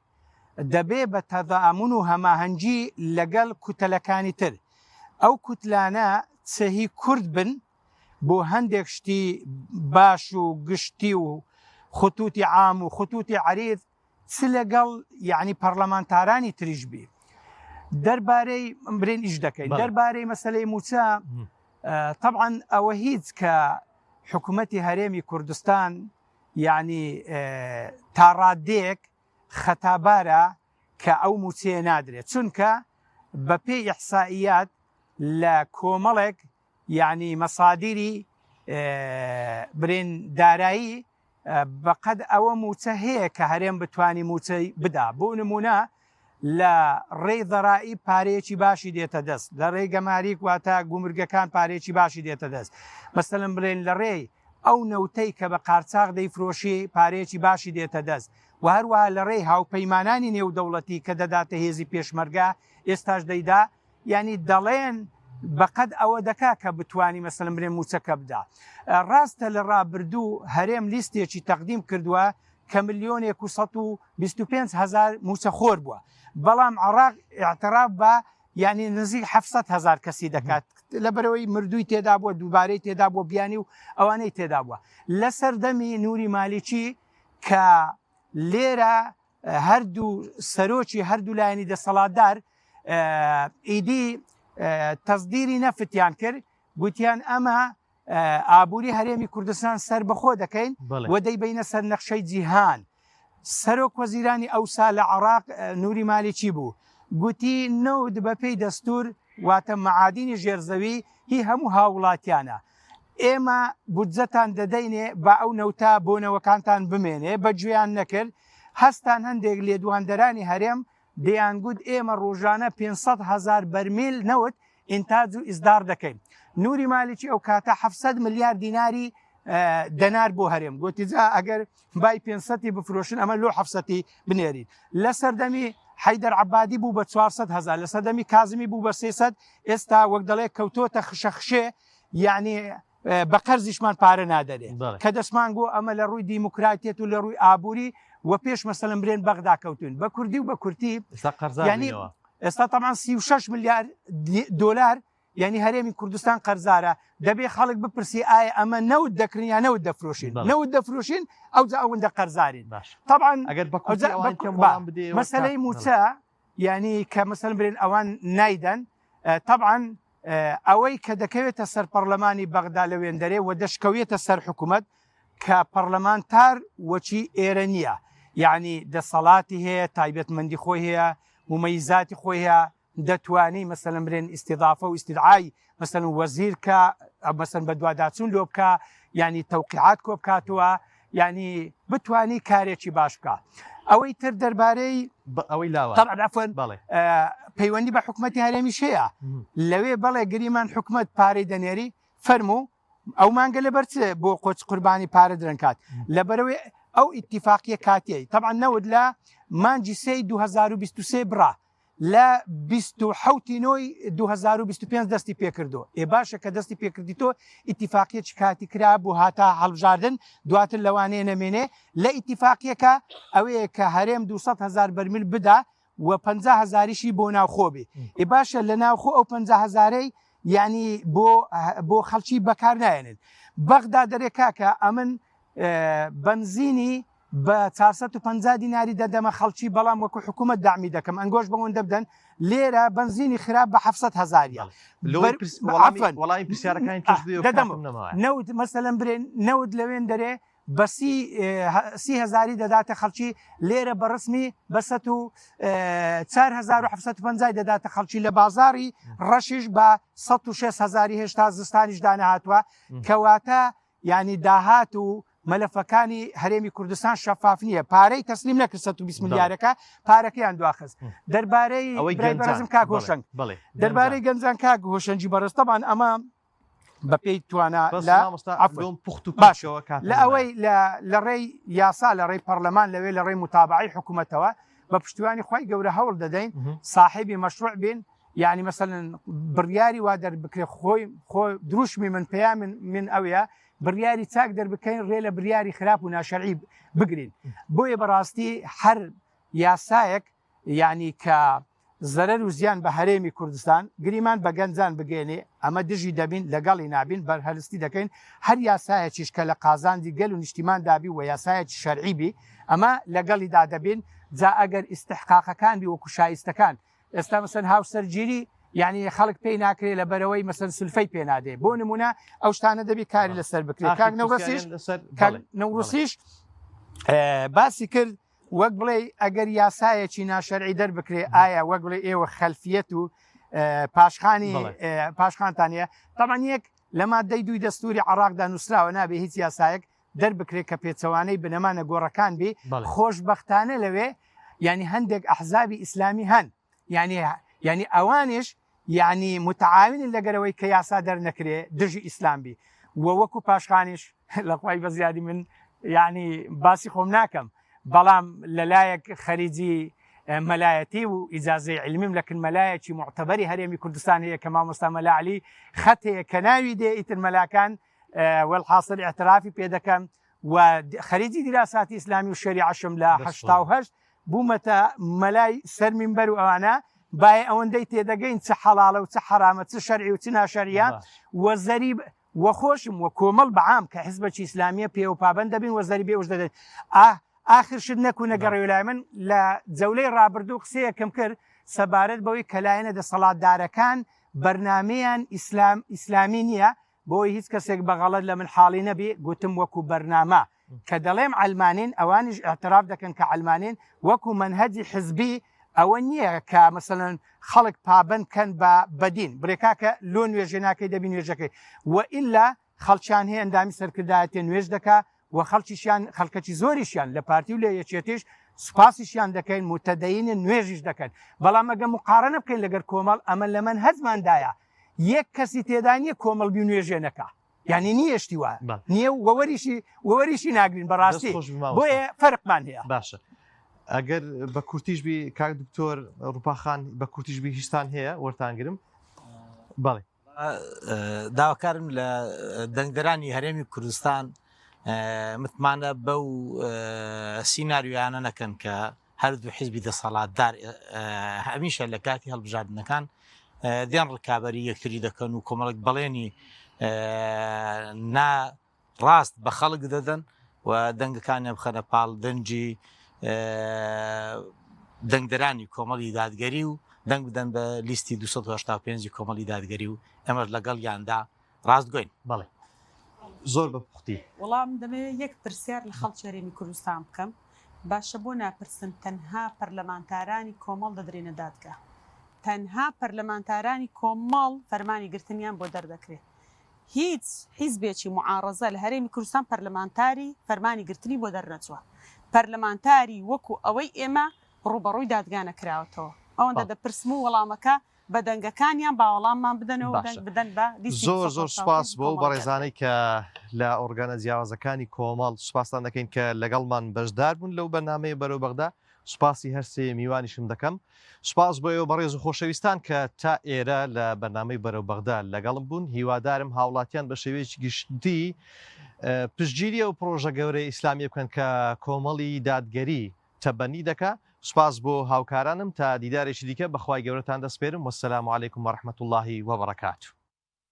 دەبێ بە تەضامن و هەماهەنگی لەگەڵ کوتەلەکانی تر ئەو کوتلانە چەهی کورد بن بۆ هەندێک شتی باش و گشتی و خطوتی عام و خطوتی عریض چ لەگەڵ یعنی پەرلەمانتارانی تریش بی دەربارەی برێن ئیش دەکەین دەربارەی مەسلەی موچە طبعا ئەوە هیچ کە حکوومەتی هەرێمی کوردستان یعنی تاڕادێک خەتابارە کە ئەو موچەیە نادرێت چونکە بە پێی ئیحسائیات لە کۆمەڵێک یعنی مەسادیری برێن دارایی بەقەد ئەوە موچە هەیە کە هەرێم بتوانی موچەی بدا بۆ نمونە لە ڕێی دەڕایی پارەیەکی باشی دێتە دەست لە ڕێی گەماریک واتە گومرگەکان پارێکی باشی دێتە دەست مەسەلەن بڵێن لە ڕێی ئەو نەوتەی کە بە قارچاق دەیفرۆشی پارەیەکی باشی دێتە دەست و هەروەها لە ڕێی هاوپەیمانانی نێودەوڵەتی کە دەداتە هێزی پێشمەرگا ئێستاش دەیدا ینی دەڵێن بەقەد ئەوە دەکا کە بتوانی مەسەلەن برێن موچەکە بدا ڕاستە لە ڕابردوو هەرێم لیستێکی تەقدیم کردووە کە 1,225,000 موچەخۆر بووە بەڵام عراق اعتراف بە یعنی نزیک 700,000 کەسی دەکات لەبەرەوەی مردووی تێدا بووە دووبارەی تێدا بۆ بیانی و ئەوانەی تێدا بووە لە سەردەمی نوری مالیکی کە لێرە هەردوو سەرۆکی هەردوو لایەنی دەسەڵاتدار ئیدی تەزدیری نەفتیان کرد گوتیان ئەمە ئابووری هەرێمی کوردستان سەر بەخۆ دەکەین و دەیبینە سەر نەخشەی جیهان سەرۆک وەزیرانی ئەوسا لە عراق نوری مالیکی بوو گوتی نەود بە پێی دەستور واتە مەعادینی ژێرزەوی هی هەموو هاوڵاتیانە ئێمە بودجەتان دەدەینێ بە ئەو نەوتا بۆنەوەکانتان بمێنێ بە گوێیان نەکرد هەستان هەندێک لێدواندەرانی هەرێم دەیانگوت ئێمە ڕۆژانە 500,000 بەرمیل نەوت ئینتاج و ئیزدار دەکەین نوری مالیکی ئەو کاتە 700 ملیار دیناری دەنار بۆ هەرێم گوتی جا ئەگەر بای 500 بفرۆشن ئەمە لۆ 700 بنێرین لە سەردەمی حەیدەر عەبادی بوو بە 400,000 لە سەردەمی کازمی بوو بە 300 ئێستا وەک دەڵێ کەوتۆتە خشەخشێ یعنی بە قەرزیشمان پارە نادەرێت کە دەسمان گۆ ئەمە لە ڕووی دیموکراتیەت و لە ڕووی ئابووری و پێش مەسەلەن برێن بەغدا کەوتون بە کوردی و بە کورتی ینی ئێستا تەمان 36 ملیار دۆلار یعنی هەرێمی کوردستان قەرزارە دەبێ خەڵک بپرسی ئایا ئەمە نەوت دەکردن یا نەوت دەفرۆشین نەوت دەفرۆشین ئەو جا ئەوەندە قەرزارین طبعا مەسەلەی موچە یعنی کە مەسەلەن برێن ئەوان نایدەن طبعا ئەوەی کە دەکەوێتە سەر پەرلەمانی بەغدا لەوێن دەرێ و دەشکەوێتە سەر حکوومەت کە پەرلەمانتار وەچی ئێرە نییە یعنی دەسەڵاتی هەیە تایبەتمەندی خۆی هەیە ممەیزاتی خۆی هەیە دەتوانی مەسەلەن برێن ئیستیضافە و ئیستیدعای مەسەلەن وەزیر کە مەسەلەن بە دواداچوون لۆ بکە ینی تەوقیعات کۆ بکاتەوە ینی بتوانی کارێکی باش بکە ئەوەی تر دەربارەی ئەوەی لاوە پەیوەندی بە حکوومەتی هەرێمیش هەیە لەوێ بەڵێ گریمان حکوومەت پارەی دەنێری فەرموو ئەو مانگە لەبەرچێ بۆ قۆچ قوربانی پارە درنکات لەبەرەوەی ئەو ئیتیفاقیە کاتیەی طبعا نەود لە مانجی سەی 2023 بڕا لە 27 2025 دەستی پێکردو ئێ باشە کە دەستی پێکردی تۆ ئیتیفاقیەکی کاتی کرا بۆ هاتا هەڵبژاردن دواتر لەوانەیە نەمێنێ لە ئیتیفاقیەکە ئەوەیە کە هەرێم 200,000 بەرمیل بدا و 50,000یشی بۆ ناوخۆبی ئێ باشە لە ناوخۆ ئەو 50,000ی ینی بۆ خەڵکی بەکار نایێنن بەغدا دەرێ کاکە ئەمن بنزینی بە 450 دیناری دەدەمە خەڵکی بەڵام وەکو حکوومەت دامی دەکەم ئەنگۆش بەوەندە بدەن لێرە بنزینی خراپ بە 700,000 وڵی پرسیارەکانی نەوت مەسەلەن برێن نەوت لەوێن دەرێ بە 30,000 دەداتە خەڵکی لێرە بە ڕسمی بە 4,750 دەداتە خەڵکی لە بازاری ڕەشیش بە 106,000 هێشتا زستانیش دانەهاتوە کەواتە ینی داهات و مەلەفەکانی هەرێمی کوردستان شەفاف نییە پارەی تەسلیم نەکرد 120 میلیارەکە پارەکەیان دواخست دەربارەی بەرزم کاگۆشنگ دەربارەی گەنجان کاگۆشنجی بەڕستەبان ئەمە بە پێی توانە لە ئەوەی لە ڕێی یاسا لە ڕێی پەرلەمان لەوێ لە ڕێی متابعی حکوومەتەوە بە پشتیوانی خی گەورە هەوڵ دەدەین صاحبی مەشروع بین یعنی مثلەن بڕیاری وا دەربکرێ خۆی دروشمی من پێیا من ئەوەیە بڕیاری چاک دەربکەین ڕێ لە بریاری خراپ و ناشەرعی بگرین بۆیە بەڕاستی هەر یاسایەک یعنی کە زەرەر و زیان بە هەرێمی کوردستان گریمان بە گەنجان بگەێنێ ئەمە دژی دەبین لەگەڵی نابین بەرهەلستی دەکەین هەر یاسایەکیش کە لە قازاندی گەل و نیشتیمان دابی و یاسایەکی شەرعیبی ئەمە لەگەڵیدا دەبین جا ئەگەر ئیستحقاقەکان بی وەکو شایستەکان ئێستا مەسەن هاوسەرگیری یعنی خەڵک پێی ناکرێت لە بەرەوەی مەسەن سلفەی پێ نادێ بۆ نمونە ئەو شتانە دەبی کاری لەسەر بکرێت کاک نەورسیش باسی کرد وەک بڵێ ئەگەر یاسایەکی ناشەرعی دەربکرێ ئایا وەک بڵێ ئێوە خەلفیەت و پاشخانتانە تامان یەک لە مادەی دوی دەستوری عراقدا نووسراوە نابێ هیچ یاسایەک دەربکرێت کە پێچەوانەی بنەمانە گۆڕەکان بی خۆشبەختانە لەوێ ینی هەندێک ئەحزابی ئیسلامی هەن ینی ئەوانش یعنی متعاونن لەگەرەوەی کە یاسا دەرنەکرێ دژی ئیسلام بی وەکو پاشخانیش لەخوای بەزیادی من یعنی باسی خۆم ناکەم بەڵام لەلایەک خەریجی مەلایەتی و ئیجازەی علمیم لەکن مەلایەکی معتەبەری هەرێمی کوردستان هەیە کە مامۆستا مەلاعلی خەت هەیە کە ناوی دێ ئیتر مەلاکان وەڵحاصل اعترافی پێ دەکەم و خەریجی دیراساتی ئیسلامی و شەریعەشم لە 1970 بوومەتە مەلای سەر مینبەر و ئەوانە باە ئەوەندەی تێدەگەین چه حەڵاڵە و چه حرامە چه شەرعی و چ ناشەریە وەزەری وەخۆشم وە کۆمەڵ بەعام کە حیزبەکی ئیسلامیە پێ و پابند دەبین وەزەری بێ وش دەدەین ئاخرشت نەکوونە گەڕێ لای من لە جەولەی ڕابردوو قسەیەکەم کرد سەبارەت بەوەی کەلایەنە دەسەڵاتدارەکان بەرنامەیان ئیسلامی نییە بۆی هیچ کەسێک بەغەڵەت لە من حاڵی نەبی گوتم وەکو بەرنامە کە دەڵێم ئەلمانین ئەوانیش اعتراف دەکەن کە ئەلمانین وەکو منهەجی حزبی ئەوە نییە کە مثلەن خەڵک پابند کەن بە بەدین برێکاکە لۆ نوێژێ ناکەی دەبی نوێژەکەی وئیلا خەڵکیان هەیە ئەندامی سەرکردایەتێ نوێژ دەکا و خەڵکیشیان خەڵکەکی زۆریشیان لە پارتی و لە یەکێتیش سوپاسیشیان دەکەین متەدەینە نوێژیش دەکەن بەڵام ئەگە مقارنە بکەین لەگەر کۆمەڵ ئەمە لە من هەزماندایە یەک کەسی تێدا نیە کۆمەڵبی نوێژێ نەکە یعنی نیەشتی وە نییە وەوەریشی ناگرین بەڕاستی بۆیە فەرقمان هەیە باشە ئەگەر بە کورتیشبی کاک دکتۆر ڕووپاخان بە کورتیشبی هیچستان هەیە وەرتانگرم بەڵێ داواکارم لە دەنگدەرانی هەرێمی کوردستان متمانە بەو سینناریویانە نەکەن کە هەردوو حیزبی دەسەڵاتدار هەمیشە لە کاتی هەڵبژاردنەکان دێن ڕکابەری یەکتری دەکەن و کۆمەڵک بەڵێنی ڕاست بە خەڵک دەدەن و دەنگەکانیان بخەنە پاڵ دەنجی دەنگدەرانی کۆمەڵی دادگەری و دەنگ بدەن بە لیستی 285 کۆمەڵی دادگەری و ئەمە لەگەڵ یاندا ڕاستگۆین بەڵێ زۆر بە پوختی وەڵام دەمەوێت یەک پرسیار لە خەڵکی هەرێمی کوردستان بکەم باشە بۆ ناپرسن تەنها پەرلەمانتارانی کۆمەڵ دەدرێنە دادگا تەنها پەرلەمانتارانی کۆمەڵ فەرمانی گرتنیان بۆ دەردەکرێت هیچ حیزبێکی معارەزە لە هەرێمی کوردستان پەرلەمانتاری فەرمانی گرتنی بۆ دەرنەچوە پەرلەمانتاری وەکو ئەوەی ئێمە ڕوبەڕووی دادگانە کراوەتەوە ئەوەندە دەپرسم و وەڵامەکە بە دەنگەکانیان باوەڵاممان بدەنەوە بدەن بە زۆر سوپاس بۆ بەڕێزانەی کە لە ئۆرگانە جیاوازەکانی کۆمەڵ سوپاسان دەکەین کە لەگەڵمان بەشدار بوون لەو بەرنامەیە بەرەو بەغدا سوپاسی هەرسێ میوانیشم دەکەم سوپاس بۆیەوە بەڕێز و خۆشەویستان کە تا ئێرە لە بەرنامەی بەرەو بەغدا لەگەڵم بوون هیوادارم هاوڵاتیان بە شێوەیەکی گشتی پشتگیری و پرۆژە گەورەی ئیسلامی بکەن کە کۆمەڵی دادگەری تەبەنی دەکا سوپاس بۆ هاوکارانم تا دیدارێکی دیکە بەخوای گەورەتان دەسپێرم وەسەلام عەلەیکوم وەڕەحمەتوڵڵاهی وەبەڕەکاتوه